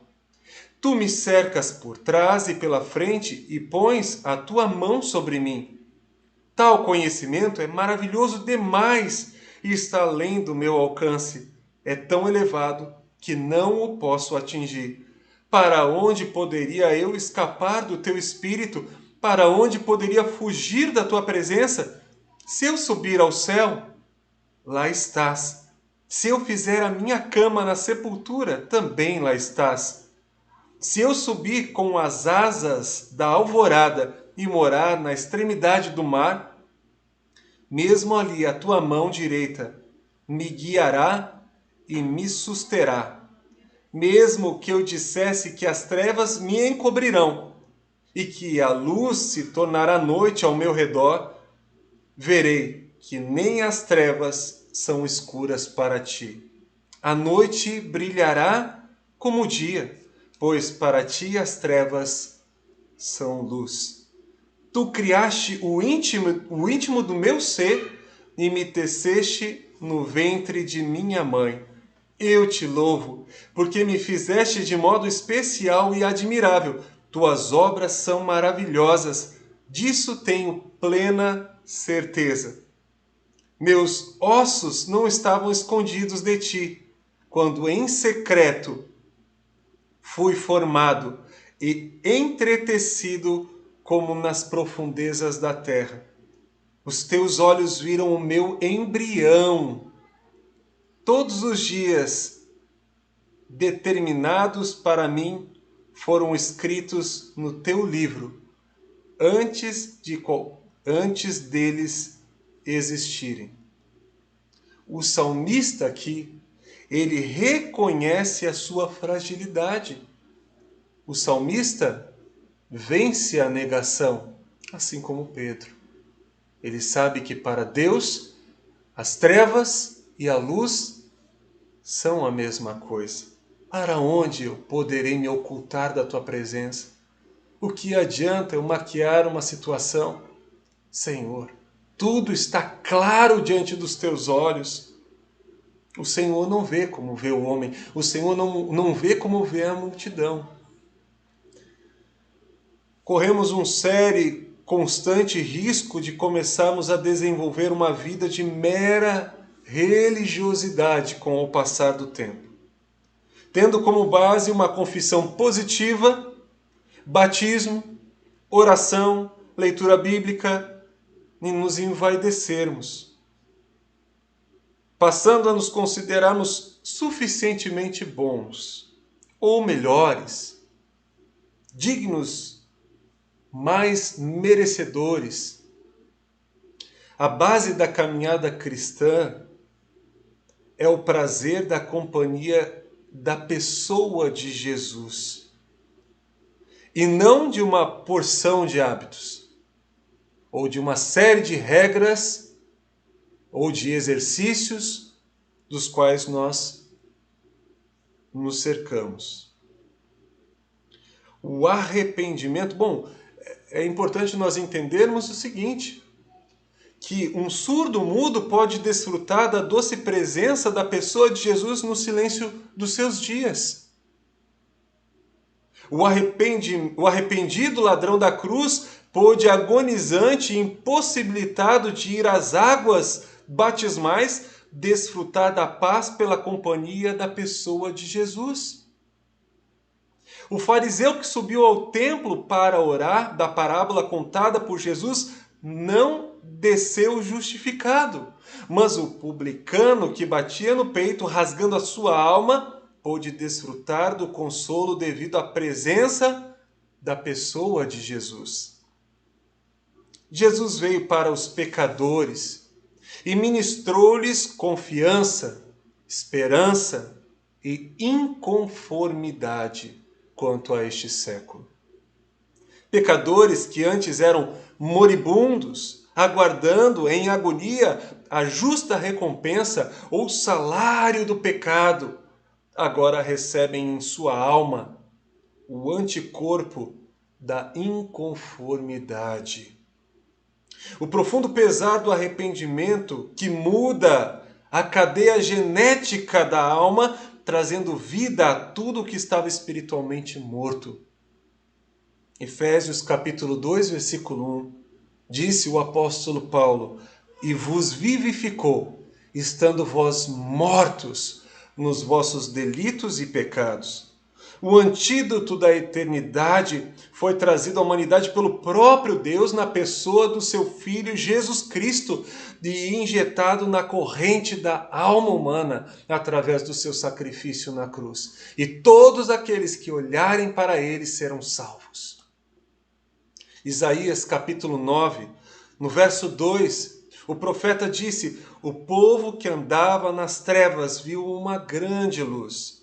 B: Tu me cercas por trás e pela frente e pões a tua mão sobre mim. Tal conhecimento é maravilhoso demais e está além do meu alcance. É tão elevado que não o posso atingir. Para onde poderia eu escapar do teu espírito? Para onde poderia fugir da tua presença? Se eu subir ao céu, lá estás. Se eu fizer a minha cama na sepultura, também lá estás. Se eu subir com as asas da alvorada e morar na extremidade do mar, mesmo ali a tua mão direita me guiará e me susterá. Mesmo que eu dissesse que as trevas me encobrirão e que a luz se tornará noite ao meu redor, verei que nem as trevas são escuras para ti. A noite brilhará como o dia, pois para ti as trevas são luz. Tu criaste o íntimo do meu ser e me teceste no ventre de minha mãe. Eu te louvo, porque me fizeste de modo especial e admirável. Tuas obras são maravilhosas, disso tenho plena certeza. Meus ossos não estavam escondidos de ti, quando em secreto fui formado e entretecido como nas profundezas da terra. Os teus olhos viram o meu embrião. Todos os dias determinados para mim foram escritos no teu livro, antes deles existirem. O salmista aqui, ele reconhece a sua fragilidade. O salmista vence a negação, assim como Pedro. Ele sabe que para Deus as trevas e a luz são a mesma coisa. Para onde eu poderei me ocultar da tua presença? O que adianta eu maquiar uma situação? Senhor, tudo está claro diante dos teus olhos. O Senhor não vê como vê o homem. O Senhor não vê como vê a multidão. Corremos um sério, constante risco de começarmos a desenvolver uma vida de mera religiosidade com o passar do tempo, tendo como base uma confissão positiva, batismo, oração, leitura bíblica, e nos envaidecermos, passando a nos considerarmos suficientemente bons ou melhores dignos, mais merecedores. A base da caminhada cristã é o prazer da companhia da pessoa de Jesus, e não de uma porção de hábitos, ou de uma série de regras, ou de exercícios dos quais nós nos cercamos. O arrependimento, é importante nós entendermos o seguinte, que um surdo-mudo pode desfrutar da doce presença da pessoa de Jesus no silêncio dos seus dias. O arrependido ladrão da cruz pôde, agonizante e impossibilitado de ir às águas batismais, desfrutar da paz pela companhia da pessoa de Jesus. O fariseu que subiu ao templo para orar, da parábola contada por Jesus, não desceu justificado, mas o publicano que batia no peito, rasgando a sua alma, pôde desfrutar do consolo devido à presença da pessoa de Jesus. Jesus veio para os pecadores e ministrou-lhes confiança, esperança e inconformidade quanto a este século. Pecadores que antes eram moribundos, aguardando em agonia a justa recompensa ou salário do pecado, agora recebem em sua alma o anticorpo da inconformidade. O profundo pesar do arrependimento que muda a cadeia genética da alma, trazendo vida a tudo que estava espiritualmente morto. Efésios capítulo 2, versículo 1, disse o apóstolo Paulo: e vos vivificou, estando vós mortos nos vossos delitos e pecados. O antídoto da eternidade foi trazido à humanidade pelo próprio Deus na pessoa do seu Filho Jesus Cristo e injetado na corrente da alma humana através do seu sacrifício na cruz. E todos aqueles que olharem para ele serão salvos. Isaías capítulo 9, no verso 2, o profeta disse: o povo que andava nas trevas viu uma grande luz.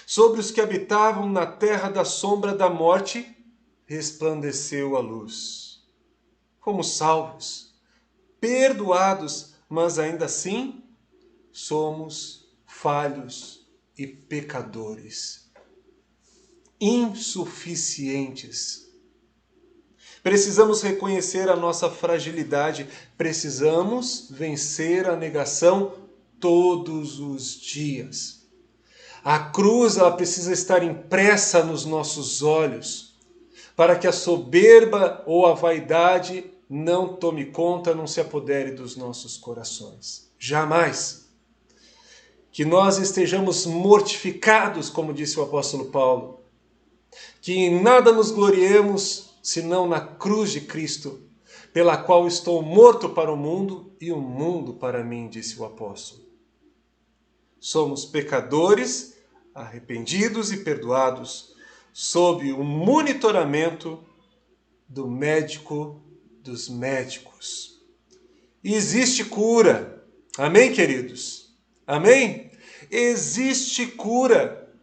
B: Sobre os que habitavam na terra da sombra da morte, resplandeceu a luz. Fomos salvos, perdoados, mas ainda assim somos falhos e pecadores, insuficientes. Precisamos reconhecer a nossa fragilidade, precisamos vencer a negação todos os dias. A cruz, ela precisa estar impressa nos nossos olhos, para que a soberba ou a vaidade não tome conta, não se apodere dos nossos corações. Jamais. Que nós estejamos mortificados, como disse o apóstolo Paulo. Que em nada nos gloriemos, senão na cruz de Cristo, pela qual estou morto para o mundo e o mundo para mim, disse o apóstolo. Somos pecadores, arrependidos e perdoados, sob o monitoramento do médico dos médicos. E existe cura. Amém, queridos? Amém? Existe cura.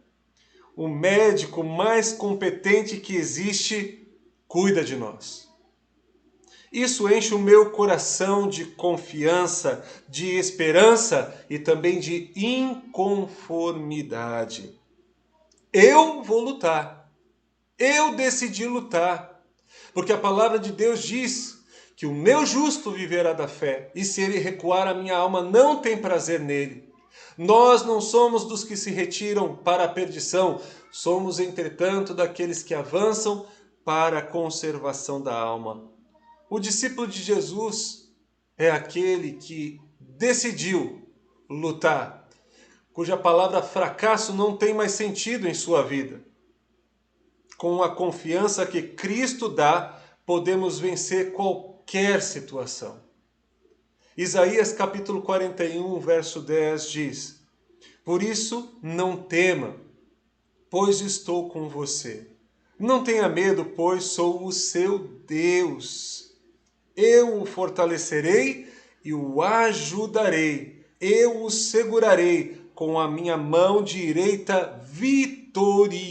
B: O médico mais competente que existe cuida de nós. Isso enche o meu coração de confiança, de esperança e também de inconformidade. Eu vou lutar. Eu decidi lutar. Porque a palavra de Deus diz que o meu justo viverá da fé, e se ele recuar, a minha alma não tem prazer nele. Nós não somos dos que se retiram para a perdição, somos, entretanto, daqueles que avançam para a conservação da alma. O discípulo de Jesus é aquele que decidiu lutar, cuja palavra fracasso não tem mais sentido em sua vida. Com a confiança que Cristo dá, podemos vencer qualquer situação. Isaías capítulo 41, verso 10 diz: por isso não tema, pois estou com você. Não tenha medo, pois sou o seu Deus. Eu o fortalecerei e o ajudarei. Eu o segurarei com a minha mão direita vitoriosa.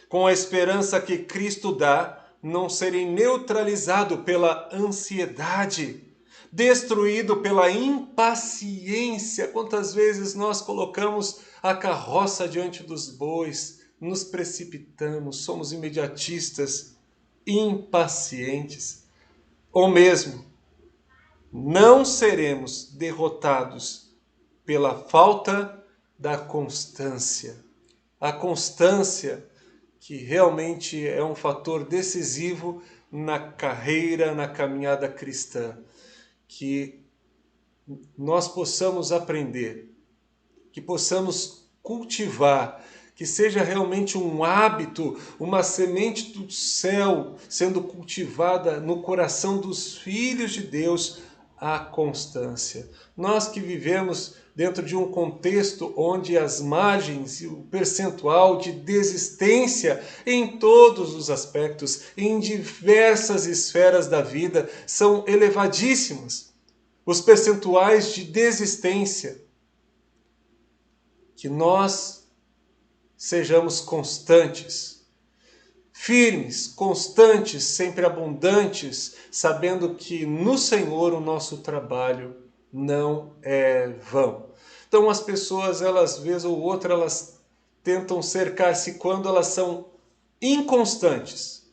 B: Com a esperança que Cristo dá, não serem neutralizado pela ansiedade, destruído pela impaciência. Quantas vezes nós colocamos a carroça diante dos bois, nos precipitamos, somos imediatistas, impacientes. Ou mesmo, não seremos derrotados pela falta da constância. A constância que realmente é um fator decisivo na carreira, na caminhada cristã. Que nós possamos aprender, que possamos cultivar, que seja realmente um hábito, uma semente do céu sendo cultivada no coração dos filhos de Deus, a constância. Nós que vivemos dentro de um contexto onde as margens e o percentual de desistência em todos os aspectos, em diversas esferas da vida, são elevadíssimos. Os percentuais de desistência. Que nós sejamos constantes, firmes, constantes, sempre abundantes, sabendo que no Senhor o nosso trabalho não é vão. Então as pessoas, elas vez ou outra, elas tentam cercar-se quando elas são inconstantes,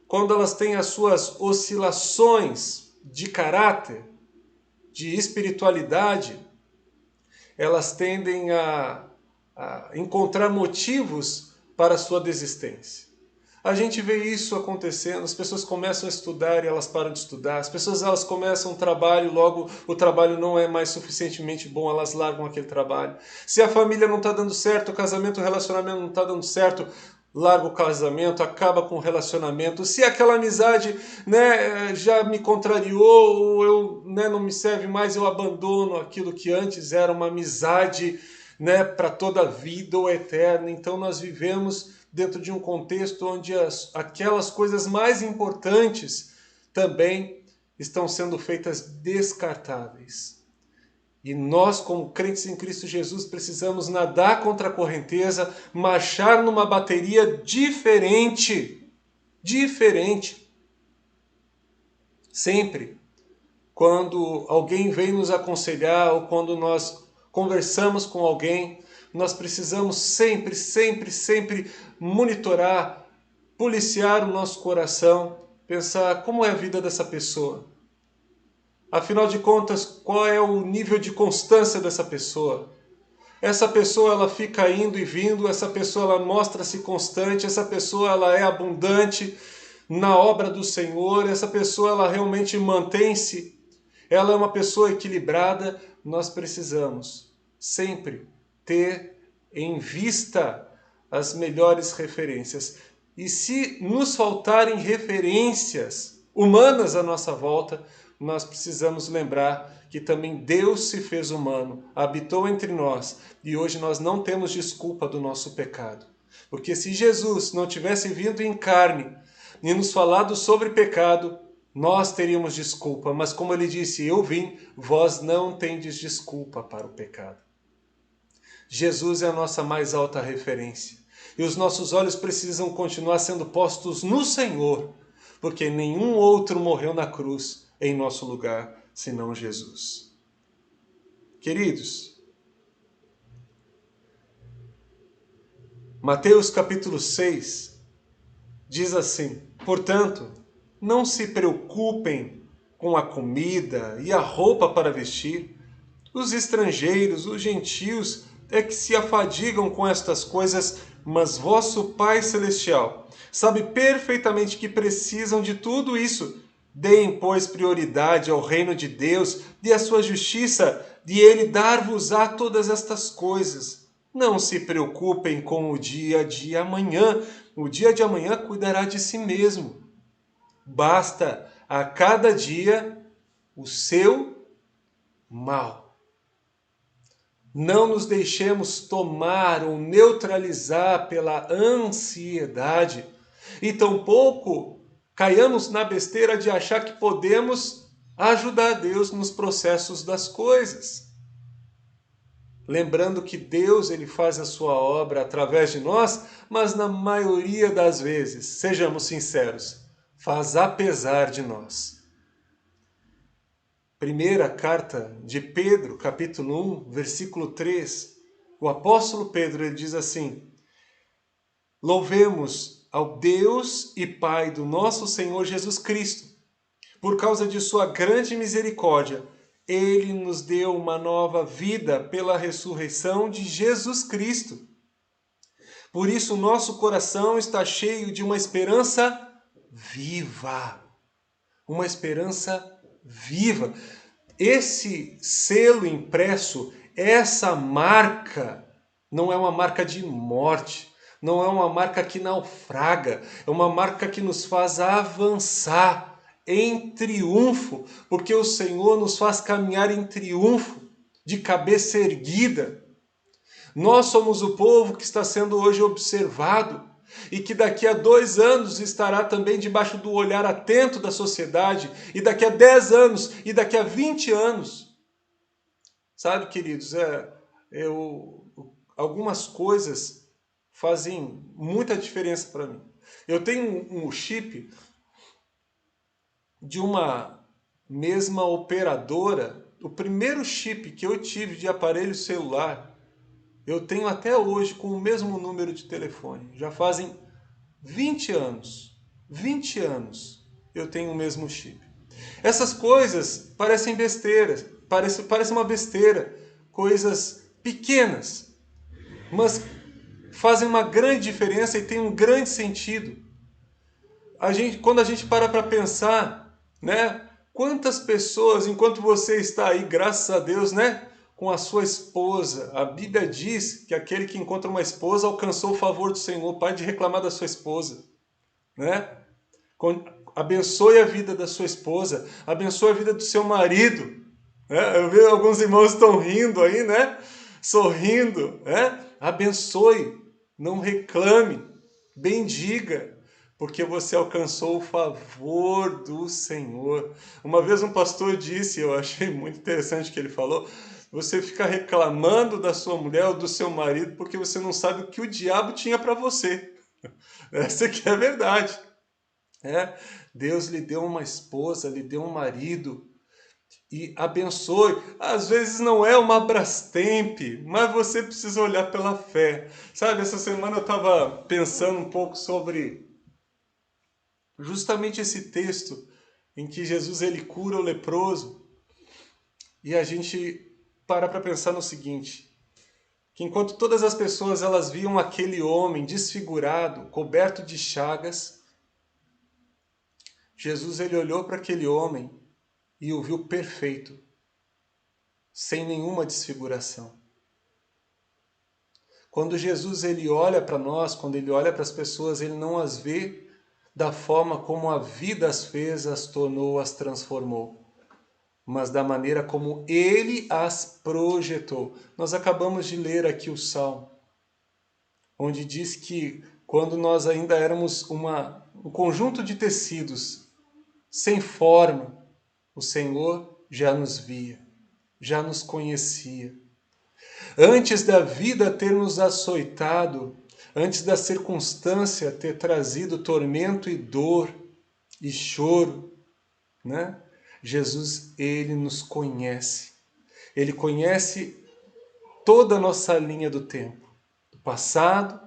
B: quando elas têm as suas oscilações de caráter, de espiritualidade, elas tendem a encontrar motivos para a sua desistência. A gente vê isso acontecendo, as pessoas começam a estudar e elas param de estudar, as pessoas elas começam um trabalho, logo o trabalho não é mais suficientemente bom, elas largam aquele trabalho. Se a família não está dando certo, o casamento, o relacionamento não está dando certo, larga o casamento, acaba com o relacionamento. Se aquela amizade, já me contrariou, ou eu, não me serve mais, eu abandono aquilo que antes era uma amizade, para toda a vida ou eterna. Então nós vivemos dentro de um contexto onde aquelas coisas mais importantes também estão sendo feitas descartáveis. E nós, como crentes em Cristo Jesus, precisamos nadar contra a correnteza, marchar numa bateria diferente. Diferente. Sempre. Quando alguém vem nos aconselhar ou quando nós conversamos com alguém, nós precisamos sempre, sempre, sempre monitorar, policiar o nosso coração, pensar como é a vida dessa pessoa. Afinal de contas, qual é o nível de constância dessa pessoa? Essa pessoa ela fica indo e vindo, essa pessoa ela mostra-se constante, essa pessoa ela é abundante na obra do Senhor, essa pessoa ela realmente mantém-se, ela é uma pessoa equilibrada. Nós precisamos sempre ter em vista as melhores referências. E se nos faltarem referências humanas à nossa volta, nós precisamos lembrar que também Deus se fez humano, habitou entre nós, e hoje nós não temos desculpa do nosso pecado. Porque se Jesus não tivesse vindo em carne e nos falado sobre pecado, nós teríamos desculpa. Mas como ele disse, eu vim, vós não tendes desculpa para o pecado. Jesus é a nossa mais alta referência. E os nossos olhos precisam continuar sendo postos no Senhor, porque nenhum outro morreu na cruz em nosso lugar, senão Jesus. Queridos, Mateus capítulo 6 diz assim: portanto, não se preocupem com a comida e a roupa para vestir. Os estrangeiros, os gentios, é que se afadigam com estas coisas, mas vosso Pai Celestial sabe perfeitamente que precisam de tudo isso. Deem, pois, prioridade ao reino de Deus e à sua justiça, e Ele dar-vos-á todas estas coisas. Não se preocupem com o dia de amanhã. O dia de amanhã cuidará de si mesmo. Basta a cada dia o seu mal. Não nos deixemos tomar ou neutralizar pela ansiedade e tampouco caiamos na besteira de achar que podemos ajudar Deus nos processos das coisas. Lembrando que Deus ele faz a sua obra através de nós, mas na maioria das vezes, sejamos sinceros, faz apesar de nós. Primeira carta de Pedro, capítulo 1, versículo 3, o apóstolo Pedro ele diz assim: louvemos ao Deus e Pai do nosso Senhor Jesus Cristo. Por causa de sua grande misericórdia, Ele nos deu uma nova vida pela ressurreição de Jesus Cristo. Por isso, nosso coração está cheio de uma esperança viva. Uma esperança viva. Esse selo impresso, essa marca, não é uma marca de morte, não é uma marca que naufraga, é uma marca que nos faz avançar em triunfo, porque o Senhor nos faz caminhar em triunfo, de cabeça erguida. Nós somos o povo que está sendo hoje observado e que daqui a 2 anos estará também debaixo do olhar atento da sociedade, e daqui a 10 anos, e daqui a 20 anos. Sabe, queridos, algumas coisas fazem muita diferença para mim. Eu tenho um chip de uma mesma operadora, o primeiro chip que eu tive de aparelho celular, eu tenho até hoje com o mesmo número de telefone. Já fazem 20 anos. 20 anos eu tenho o mesmo chip. Essas coisas parecem besteiras, parece uma besteira, coisas pequenas, mas fazem uma grande diferença e tem um grande sentido. Quando a gente para pensar, né? Quantas pessoas, enquanto você está aí, graças a Deus, né? Com a sua esposa. A Bíblia diz que aquele que encontra uma esposa alcançou o favor do Senhor. Pare de reclamar da sua esposa, né? Abençoe a vida da sua esposa, abençoe a vida do seu marido, né? Eu vejo alguns irmãos estão rindo aí, né? Sorrindo, né? Abençoe, não reclame, bendiga, porque você alcançou o favor do Senhor. Uma vez um pastor disse, eu achei muito interessante o que ele falou: você fica reclamando da sua mulher ou do seu marido porque você não sabe o que o diabo tinha para você. Essa aqui é a verdade. Deus lhe deu uma esposa, lhe deu um marido, e abençoe. Às vezes não é uma Brastemp, mas você precisa olhar pela fé. Sabe, essa semana eu estava pensando um pouco sobre justamente esse texto em que Jesus ele cura o leproso, e a gente para pensar no seguinte: que enquanto todas as pessoas elas viam aquele homem desfigurado, coberto de chagas, Jesus ele olhou para aquele homem e o viu perfeito, sem nenhuma desfiguração. Quando Jesus ele olha para nós, quando ele olha para as pessoas, ele não as vê da forma como a vida as fez, as tornou, as transformou, mas da maneira como ele as projetou. Nós acabamos de ler aqui o Salmo, onde diz que quando nós ainda éramos um conjunto de tecidos sem forma, o Senhor já nos via, já nos conhecia. Antes da vida ter nos açoitado, antes da circunstância ter trazido tormento e dor e choro, né? Jesus, ele nos conhece. Ele conhece toda a nossa linha do tempo, do passado,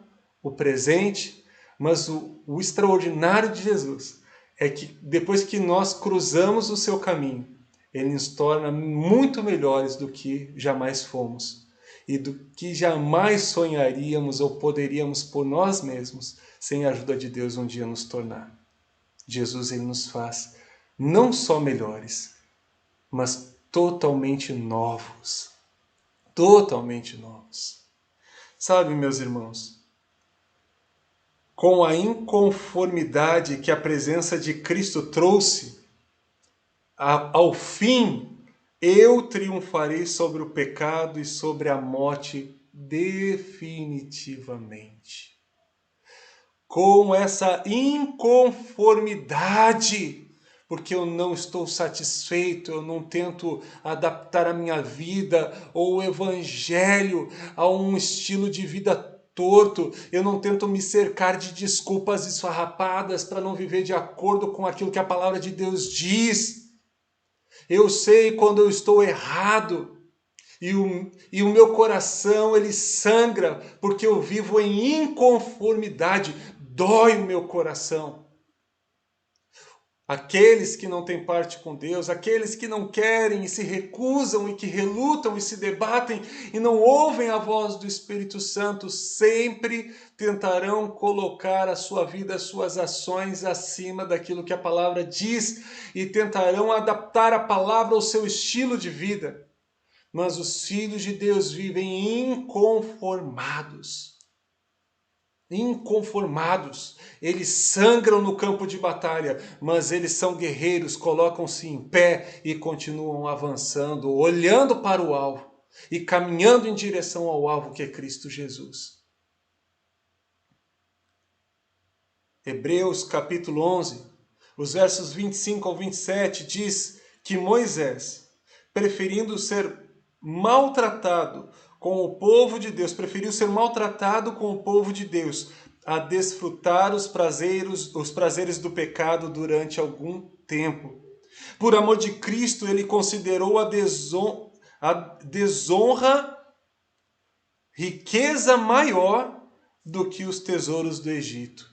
B: o presente, mas o extraordinário de Jesus é que depois que nós cruzamos o seu caminho, ele nos torna muito melhores do que jamais fomos e do que jamais sonharíamos ou poderíamos por nós mesmos, sem a ajuda de Deus, um dia nos tornar. Jesus ele nos faz não só melhores, mas totalmente novos. Totalmente novos. Sabe, meus irmãos, com a inconformidade que a presença de Cristo trouxe ao fim Eu triunfarei sobre o pecado e sobre a morte definitivamente. Com essa inconformidade, porque eu não estou satisfeito, eu não tento adaptar a minha vida ou o evangelho a um estilo de vida torto, eu não tento me cercar de desculpas esfarrapadas para não viver de acordo com aquilo que a palavra de Deus diz. Eu sei quando eu estou errado. E o meu coração, ele sangra, porque eu vivo em inconformidade. Dói o meu coração. Aqueles que não têm parte com Deus, aqueles que não querem e se recusam e que relutam e se debatem e não ouvem a voz do Espírito Santo, sempre tentarão colocar a sua vida, as suas ações acima daquilo que a palavra diz e tentarão adaptar a palavra ao seu estilo de vida. Mas os filhos de Deus vivem inconformados. Inconformados. Eles sangram no campo de batalha, mas eles são guerreiros, colocam-se em pé e continuam avançando, olhando para o alvo e caminhando em direção ao alvo que é Cristo Jesus. Hebreus capítulo 11, os versos 25 ao 27 diz que Moisés, preferindo ser maltratado com o povo de Deus, preferiu ser maltratado com o povo de Deus a desfrutar os prazeres do pecado durante algum tempo. Por amor de Cristo, ele considerou a desonra riqueza maior do que os tesouros do Egito,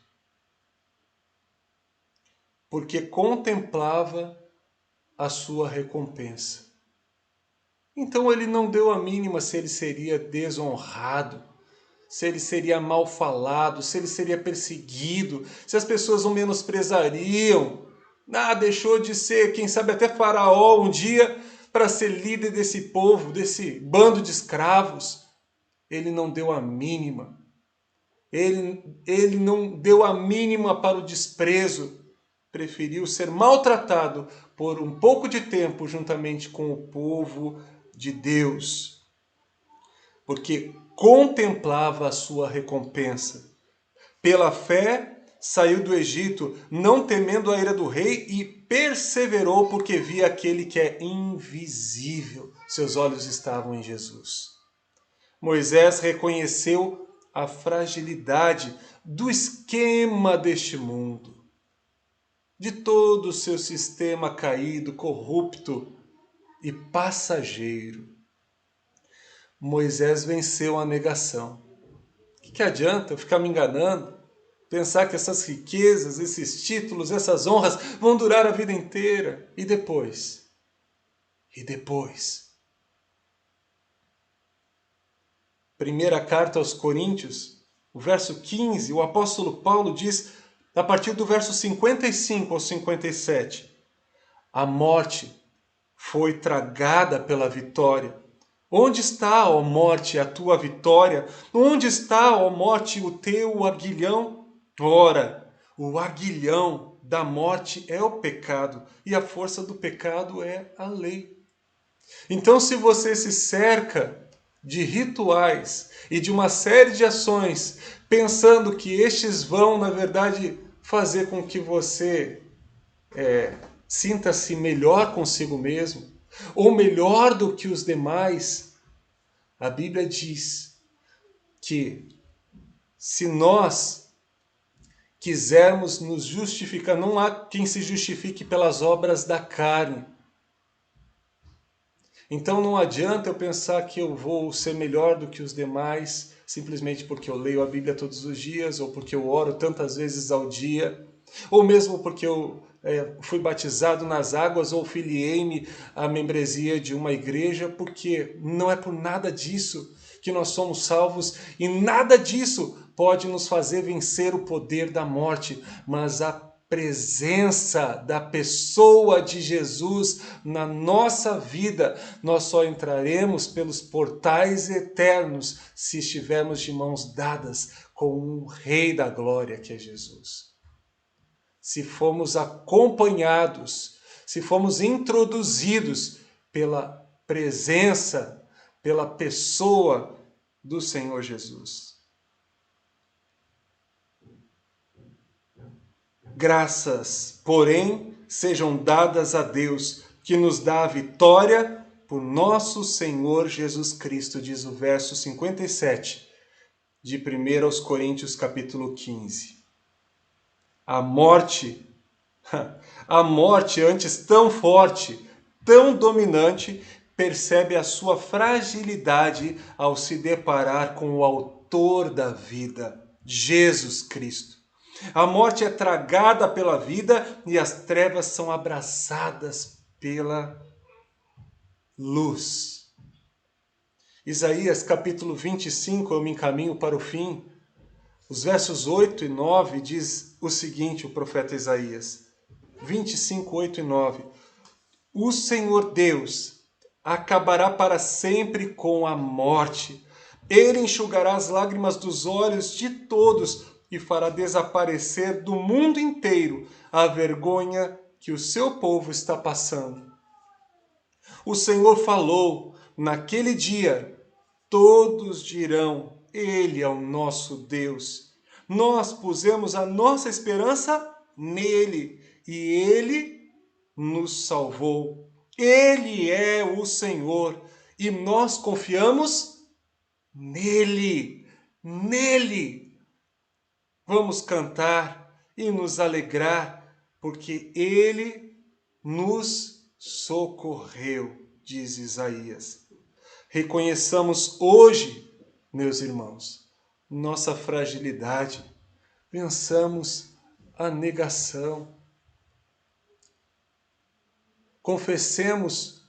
B: porque contemplava a sua recompensa. Então ele não deu a mínima se ele seria desonrado, se ele seria mal falado, se ele seria perseguido, se as pessoas o menosprezariam. Deixou de ser, quem sabe até faraó um dia, para ser líder desse povo, desse bando de escravos. Ele não deu a mínima. Ele não deu a mínima para o desprezo. Preferiu ser maltratado por um pouco de tempo juntamente com o povo de Deus, porque contemplava a sua recompensa. Pela fé, saiu do Egito, não temendo a ira do rei, e perseverou porque via aquele que é invisível. Seus olhos estavam em Jesus. Moisés reconheceu a fragilidade do esquema deste mundo, de todo o seu sistema caído, corrupto e passageiro. Moisés venceu a negação. O que adianta eu ficar me enganando? Pensar que essas riquezas, esses títulos, essas honras vão durar a vida inteira. E depois? E depois? Primeira carta aos Coríntios, o verso 15, o apóstolo Paulo diz, a partir do verso 55 ao 57, a morte foi tragada pela vitória. Onde está, ó morte, a tua vitória? Onde está, ó morte, o teu aguilhão? Ora, o aguilhão da morte é o pecado, e a força do pecado é a lei. Então, se você se cerca de rituais e de uma série de ações, pensando que estes vão, na verdade, fazer com que você sinta-se melhor consigo mesmo, ou melhor do que os demais, a Bíblia diz que se nós quisermos nos justificar, não há quem se justifique pelas obras da carne. Então não adianta eu pensar que eu vou ser melhor do que os demais, simplesmente porque eu leio a Bíblia todos os dias, ou porque eu oro tantas vezes ao dia, ou mesmo porque eu fui batizado nas águas ou filiei-me à membresia de uma igreja, porque não é por nada disso que nós somos salvos e nada disso pode nos fazer vencer o poder da morte, mas a presença da pessoa de Jesus na nossa vida. Nós só entraremos pelos portais eternos se estivermos de mãos dadas com o Rei da Glória, que é Jesus. Se formos acompanhados, se formos introduzidos pela presença, pela pessoa do Senhor Jesus. Graças, porém, sejam dadas a Deus, que nos dá a vitória por nosso Senhor Jesus Cristo, diz o verso 57 de 1 aos Coríntios capítulo 15. A morte antes tão forte, tão dominante, percebe a sua fragilidade ao se deparar com o autor da vida, Jesus Cristo. A morte é tragada pela vida e as trevas são abraçadas pela luz. Isaías capítulo 25, eu me encaminho para o fim. Os versos 8 e 9 diz o seguinte, o profeta Isaías. 25, 8 e 9. O Senhor Deus acabará para sempre com a morte. Ele enxugará as lágrimas dos olhos de todos e fará desaparecer do mundo inteiro a vergonha que o seu povo está passando. O Senhor falou, naquele dia, todos dirão, Ele é o nosso Deus. Nós pusemos a nossa esperança nele e Ele nos salvou. Ele é o Senhor e nós confiamos nele. Nele. Vamos cantar e nos alegrar, porque Ele nos socorreu, diz Isaías. Reconheçamos hoje, meus irmãos, nossa fragilidade. Vençamos a negação. Confessemos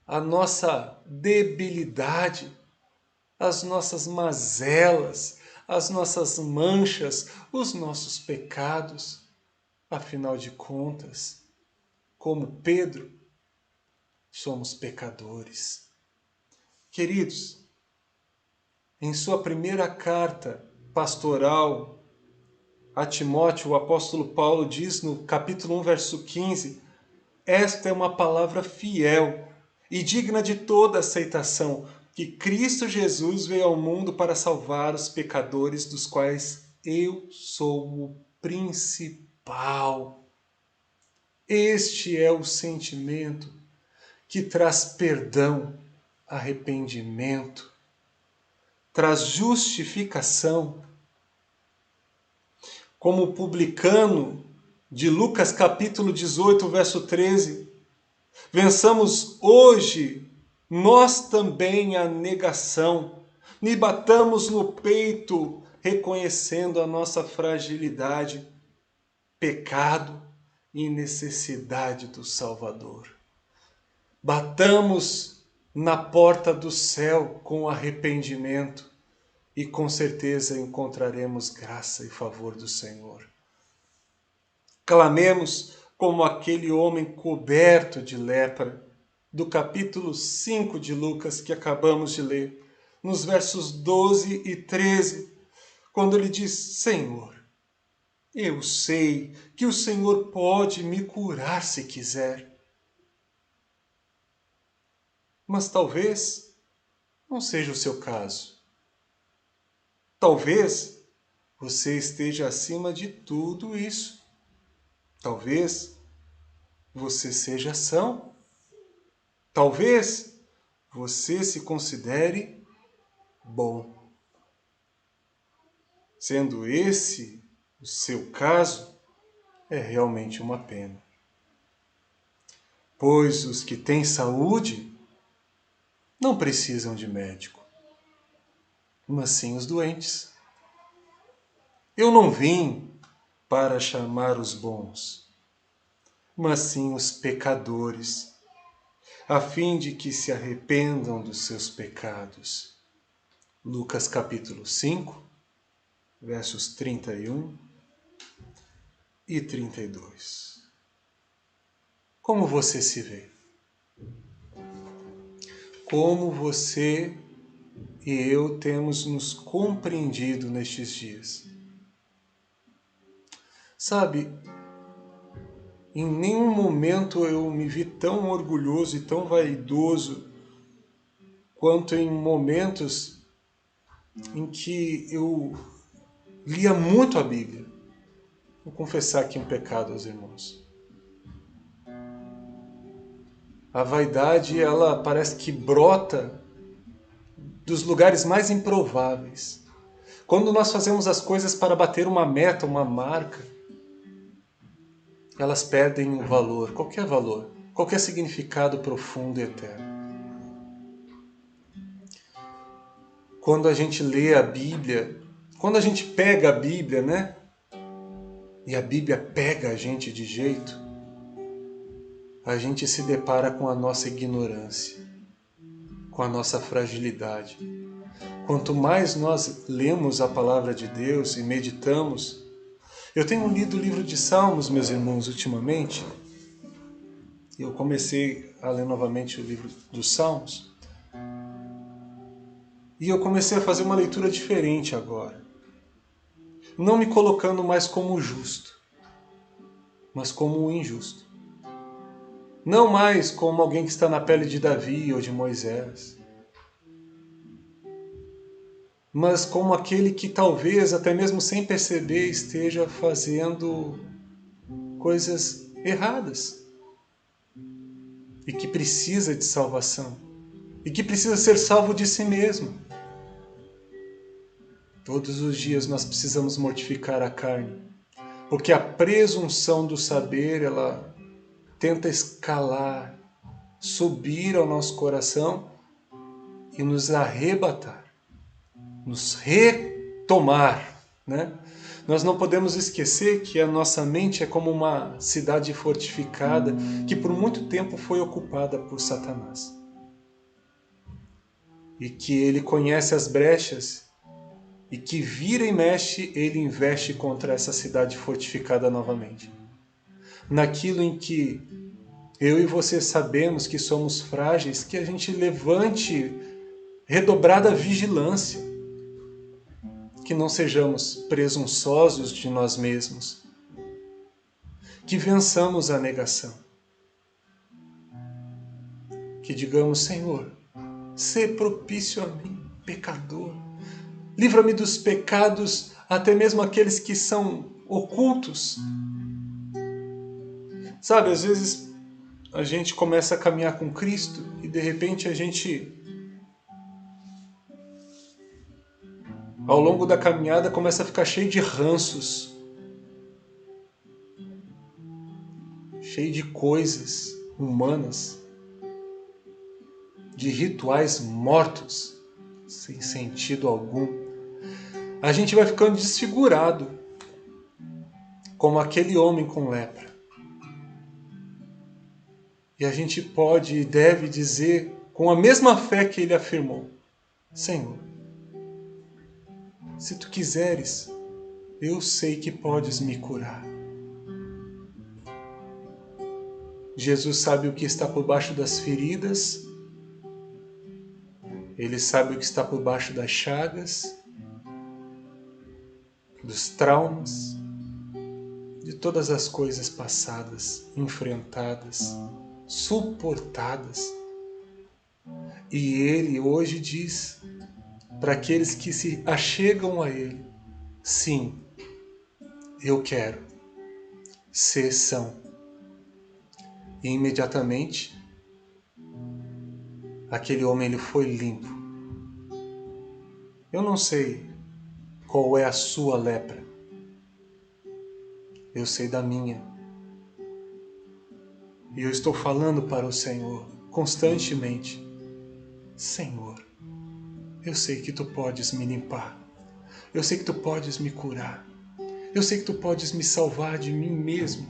B: a nossa debilidade, as nossas mazelas, as nossas manchas, os nossos pecados. Afinal de contas, como Pedro, somos pecadores. Queridos, em sua primeira carta pastoral a Timóteo, o apóstolo Paulo diz no capítulo 1, verso 15, esta é uma palavra fiel e digna de toda aceitação, que Cristo Jesus veio ao mundo para salvar os pecadores, dos quais eu sou o principal. Este é o sentimento que traz perdão, arrependimento, traz justificação. Como o publicano de Lucas capítulo 18, verso 13, vençamos hoje nós também a negação, e batamos no peito, reconhecendo a nossa fragilidade, pecado e necessidade do Salvador. Batamos na porta do céu com arrependimento e com certeza encontraremos graça e favor do Senhor. Clamemos como aquele homem coberto de lepra, do capítulo 5 de Lucas que acabamos de ler, nos versos 12 e 13, quando ele diz, Senhor, eu sei que o Senhor pode me curar se quiser. Mas talvez não seja o seu caso. Talvez você esteja acima de tudo isso. Talvez você seja são. Talvez você se considere bom. Sendo esse o seu caso, é realmente uma pena. Pois os que têm saúde não precisam de médico, mas sim os doentes. Eu não vim para chamar os bons, mas sim os pecadores, a fim de que se arrependam dos seus pecados. Lucas capítulo 5, versos 31 e 32. Como você se vê? Como você e eu temos nos compreendido nestes dias? Sabe, Em nenhum momento eu me vi tão orgulhoso e tão vaidoso quanto em momentos em que eu lia muito a Bíblia. Vou confessar aqui um pecado aos irmãos. A vaidade, ela parece que brota dos lugares mais improváveis. Quando nós fazemos as coisas para bater uma meta, uma marca, elas perdem o valor, qualquer significado profundo e eterno. Quando a gente lê a Bíblia, quando a gente pega a Bíblia, né? E a Bíblia pega a gente de jeito, a gente se depara com a nossa ignorância, com a nossa fragilidade. Quanto mais nós lemos a palavra de Deus e meditamos, eu tenho lido o livro de Salmos, meus irmãos, ultimamente. Eu comecei a ler novamente o livro dos Salmos. E eu comecei a fazer uma leitura diferente agora. Não me colocando mais como justo, mas como o injusto. Não mais como alguém que está na pele de Davi ou de Moisés, mas como aquele que talvez, até mesmo sem perceber, esteja fazendo coisas erradas e que precisa de salvação e que precisa ser salvo de si mesmo. Todos os dias nós precisamos mortificar a carne, porque a presunção do saber, ela tenta escalar, subir ao nosso coração e nos arrebatar, nos retomar, né? Nós não podemos esquecer que a nossa mente é como uma cidade fortificada que por muito tempo foi ocupada por Satanás. E que ele conhece as brechas e que vira e mexe, ele investe contra essa cidade fortificada novamente. Naquilo em que eu e você sabemos que somos frágeis, que a gente levante redobrada vigilância, que não sejamos presunçosos de nós mesmos, que vençamos a negação, que digamos: Senhor, sê propício a mim, pecador, livra-me dos pecados, até mesmo aqueles que são ocultos. Sabe, às vezes a gente começa a caminhar com Cristo e de repente a gente, ao longo da caminhada, começa a ficar cheio de ranços, cheio de coisas humanas, de rituais mortos, sem sentido algum. A gente vai ficando desfigurado, como aquele homem com lepra. E a gente pode e deve dizer, com a mesma fé que ele afirmou: Senhor, se tu quiseres, eu sei que podes me curar. Jesus sabe o que está por baixo das feridas, ele sabe o que está por baixo das chagas, dos traumas, de todas as coisas passadas, enfrentadas, suportadas. E ele hoje diz para aqueles que se achegam a ele: sim, eu quero, ser são. E imediatamente aquele homem, ele foi limpo. Eu não sei qual é a sua lepra, eu sei da minha. E eu estou falando para o Senhor constantemente: Senhor, eu sei que tu podes me limpar, eu sei que tu podes me curar, eu sei que tu podes me salvar de mim mesmo.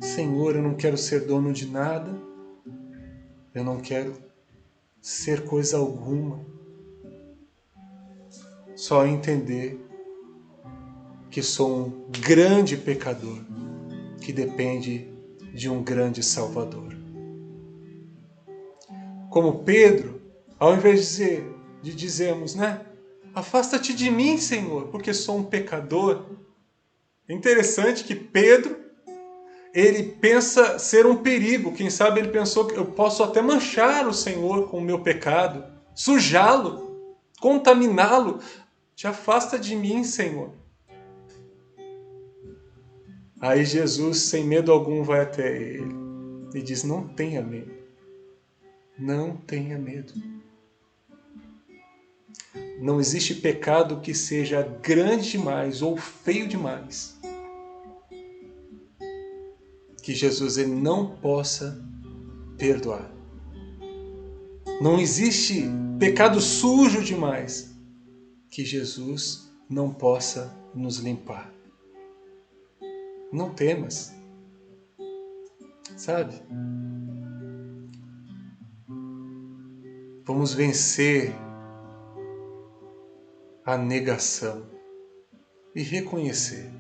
B: Senhor, eu não quero ser dono de nada, eu não quero ser coisa alguma, só entender que sou um grande pecador que depende de um grande Salvador. Como Pedro, ao invés de dizermos, né? Afasta-te de mim, Senhor, porque sou um pecador. É interessante que Pedro, ele pensa ser um perigo. Quem sabe ele pensou que eu posso até manchar o Senhor com o meu pecado, sujá-lo, contaminá-lo. Te afasta de mim, Senhor. Aí Jesus, sem medo algum, vai até ele e diz: não tenha medo. Não tenha medo. Não existe pecado que seja grande demais ou feio demais que Jesus ele não possa perdoar. Não existe pecado sujo demais que Jesus não possa nos limpar. Não temas. Sabe? Vamos vencer a negação e reconhecer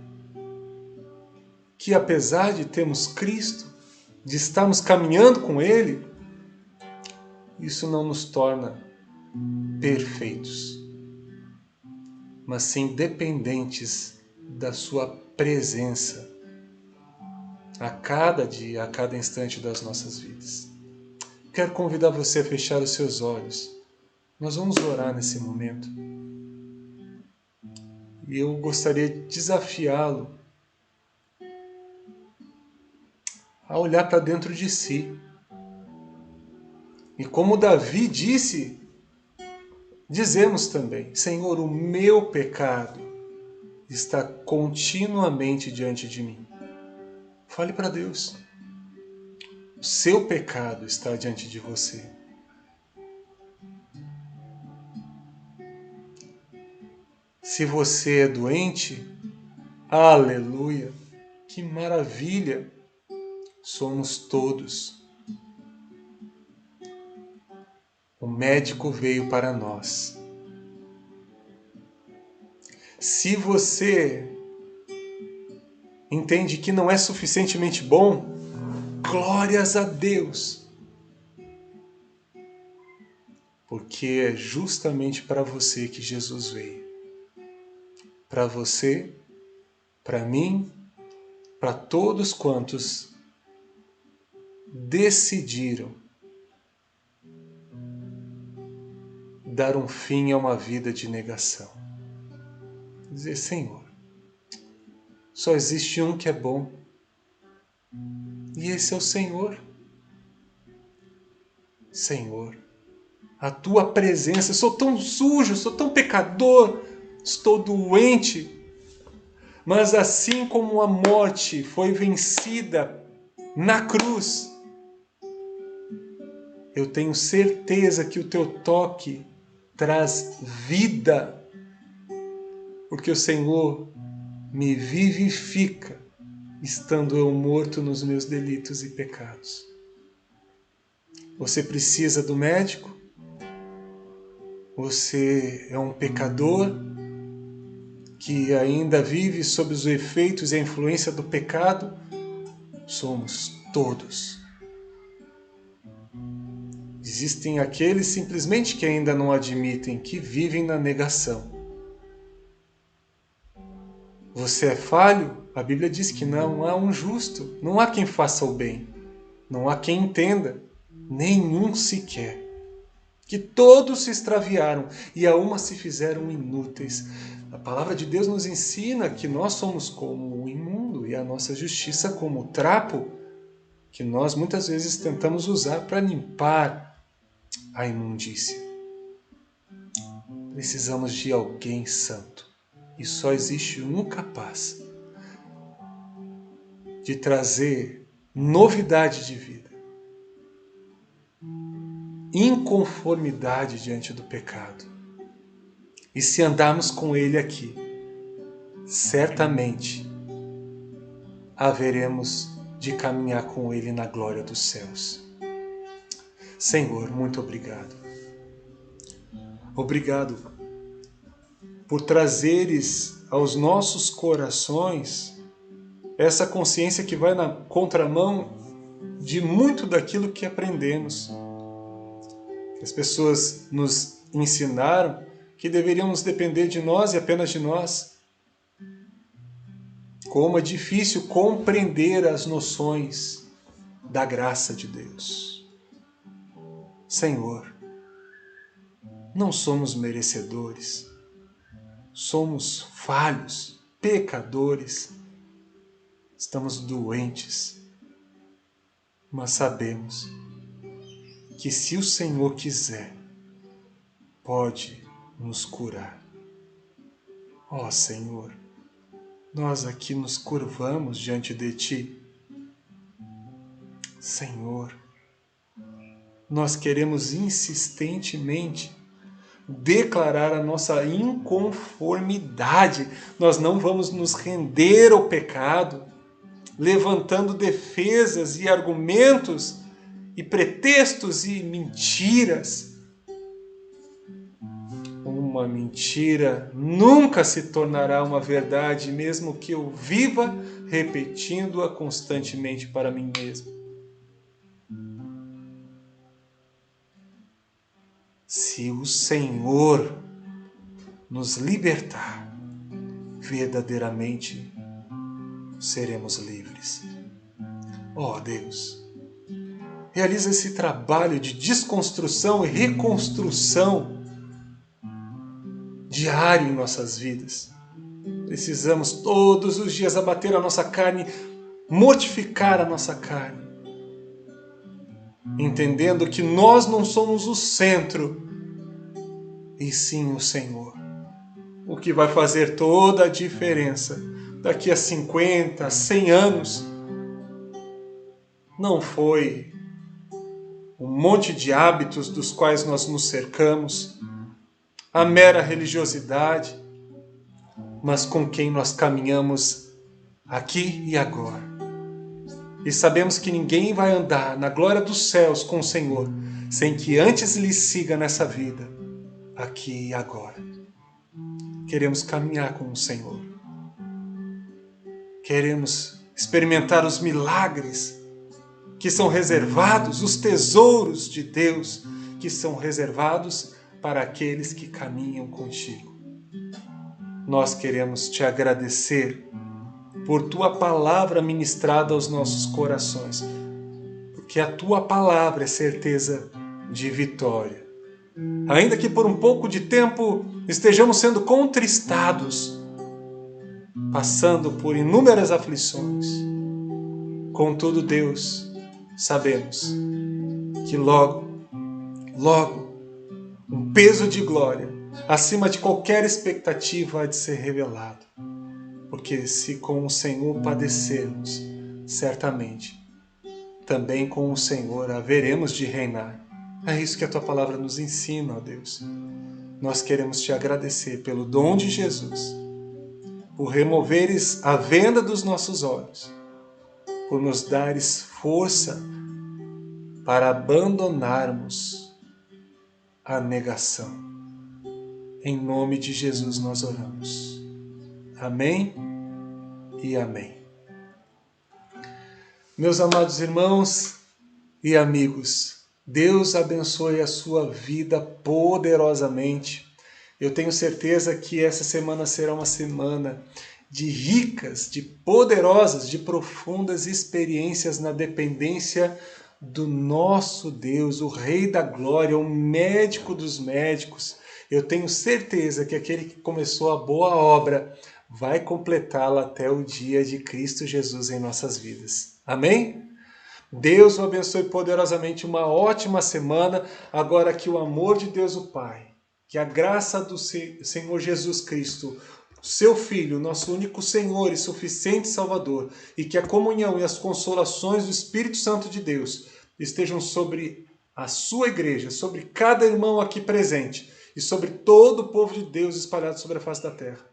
B: que apesar de termos Cristo, de estarmos caminhando com Ele, isso não nos torna perfeitos, mas sim dependentes da sua presença a cada dia, a cada instante das nossas vidas. Quero convidar você a fechar os seus olhos. Nós vamos orar nesse momento. E eu gostaria de desafiá-lo a olhar para dentro de si. E como Davi disse, dizemos também: Senhor, o meu pecado está continuamente diante de mim. Fale para Deus. O seu pecado está diante de você. Se você é doente, aleluia, que maravilha, somos todos. O médico veio para nós. Se você entende que não é suficientemente bom, glórias a Deus. Porque é justamente para você que Jesus veio. Para você, para mim, para todos quantos decidiram dar um fim a uma vida de negação. Dizer: Senhor, só existe um que é bom, e esse é o Senhor. Senhor, a tua presença, eu sou tão sujo, sou tão pecador, estou doente, mas assim como a morte foi vencida na cruz, eu tenho certeza que o teu toque traz vida, porque o Senhor me vivifica, estando eu morto nos meus delitos e pecados. Você precisa do médico? Você é um pecador que ainda vive sob os efeitos e a influência do pecado? Somos todos. Existem aqueles simplesmente que ainda não admitem, que vivem na negação. Você é falho? A Bíblia diz que não há um justo, não há quem faça o bem, não há quem entenda, nenhum sequer. Que todos se extraviaram e a uma se fizeram inúteis. A palavra de Deus nos ensina que nós somos como o imundo e a nossa justiça como o trapo que nós muitas vezes tentamos usar para limpar a imundícia. Precisamos de alguém santo e só existe um capaz de trazer novidade de vida, inconformidade diante do pecado. E se andarmos com Ele aqui, certamente haveremos de caminhar com Ele na glória dos céus. Senhor, muito obrigado. Obrigado por trazeres aos nossos corações essa consciência que vai na contramão de muito daquilo que aprendemos. As pessoas nos ensinaram que deveríamos depender de nós e apenas de nós. Como é difícil compreender as noções da graça de Deus. Senhor, não somos merecedores, somos falhos, pecadores, estamos doentes, mas sabemos que se o Senhor quiser, pode nos curar. Ó Senhor, nós aqui nos curvamos diante de Ti. Senhor, nós queremos insistentemente declarar a nossa inconformidade. Nós não vamos nos render ao pecado, levantando defesas e argumentos e pretextos e mentiras. Uma mentira nunca se tornará uma verdade, mesmo que eu viva repetindo-a constantemente para mim mesmo. Se o Senhor nos libertar, verdadeiramente seremos livres. Ó Deus, realiza esse trabalho de desconstrução e reconstrução diário em nossas vidas. Precisamos todos os dias abater a nossa carne, mortificar a nossa carne, entendendo que nós não somos o centro, e sim o Senhor. O que vai fazer toda a diferença daqui a 50, 100 anos não foi um monte de hábitos dos quais nós nos cercamos, a mera religiosidade, mas com quem nós caminhamos aqui e agora. E sabemos que ninguém vai andar na glória dos céus com o Senhor sem que antes lhe siga nessa vida, aqui e agora. Queremos caminhar com o Senhor. Queremos experimentar os milagres que são reservados, os tesouros de Deus que são reservados para aqueles que caminham contigo. Nós queremos te agradecer por tua palavra ministrada aos nossos corações, porque a tua palavra é certeza de vitória. Ainda que por um pouco de tempo estejamos sendo contristados, passando por inúmeras aflições, contudo, Deus, sabemos que logo, um peso de glória, acima de qualquer expectativa, há de ser revelado. Porque se com o Senhor padecermos, certamente, também com o Senhor haveremos de reinar. É isso que a Tua palavra nos ensina, ó Deus. Nós queremos Te agradecer pelo dom de Jesus, por removeres a venda dos nossos olhos, por nos dares força para abandonarmos a negação. Em nome de Jesus nós oramos. Amém e amém. Meus amados irmãos e amigos, Deus abençoe a sua vida poderosamente. Eu tenho certeza que essa semana será uma semana de ricas, de poderosas, de profundas experiências na dependência do nosso Deus, o Rei da Glória, o médico dos médicos. Eu tenho certeza que aquele que começou a boa obra vai completá-la até o dia de Cristo Jesus em nossas vidas. Amém? Deus o abençoe poderosamente, uma ótima semana. Agora que o amor de Deus o Pai, que a graça do Senhor Jesus Cristo, seu Filho, nosso único Senhor e suficiente Salvador, e que a comunhão e as consolações do Espírito Santo de Deus estejam sobre a sua igreja, sobre cada irmão aqui presente e sobre todo o povo de Deus espalhado sobre a face da terra,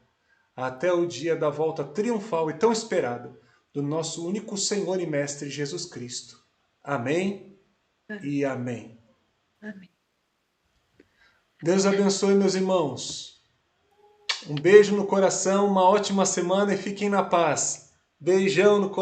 B: até o dia da volta triunfal e tão esperada do nosso único Senhor e Mestre Jesus Cristo. Amém e amém.
E: Amém.
B: Deus abençoe, meus irmãos. Um beijo no coração, uma ótima semana e fiquem na paz. Beijão no coração.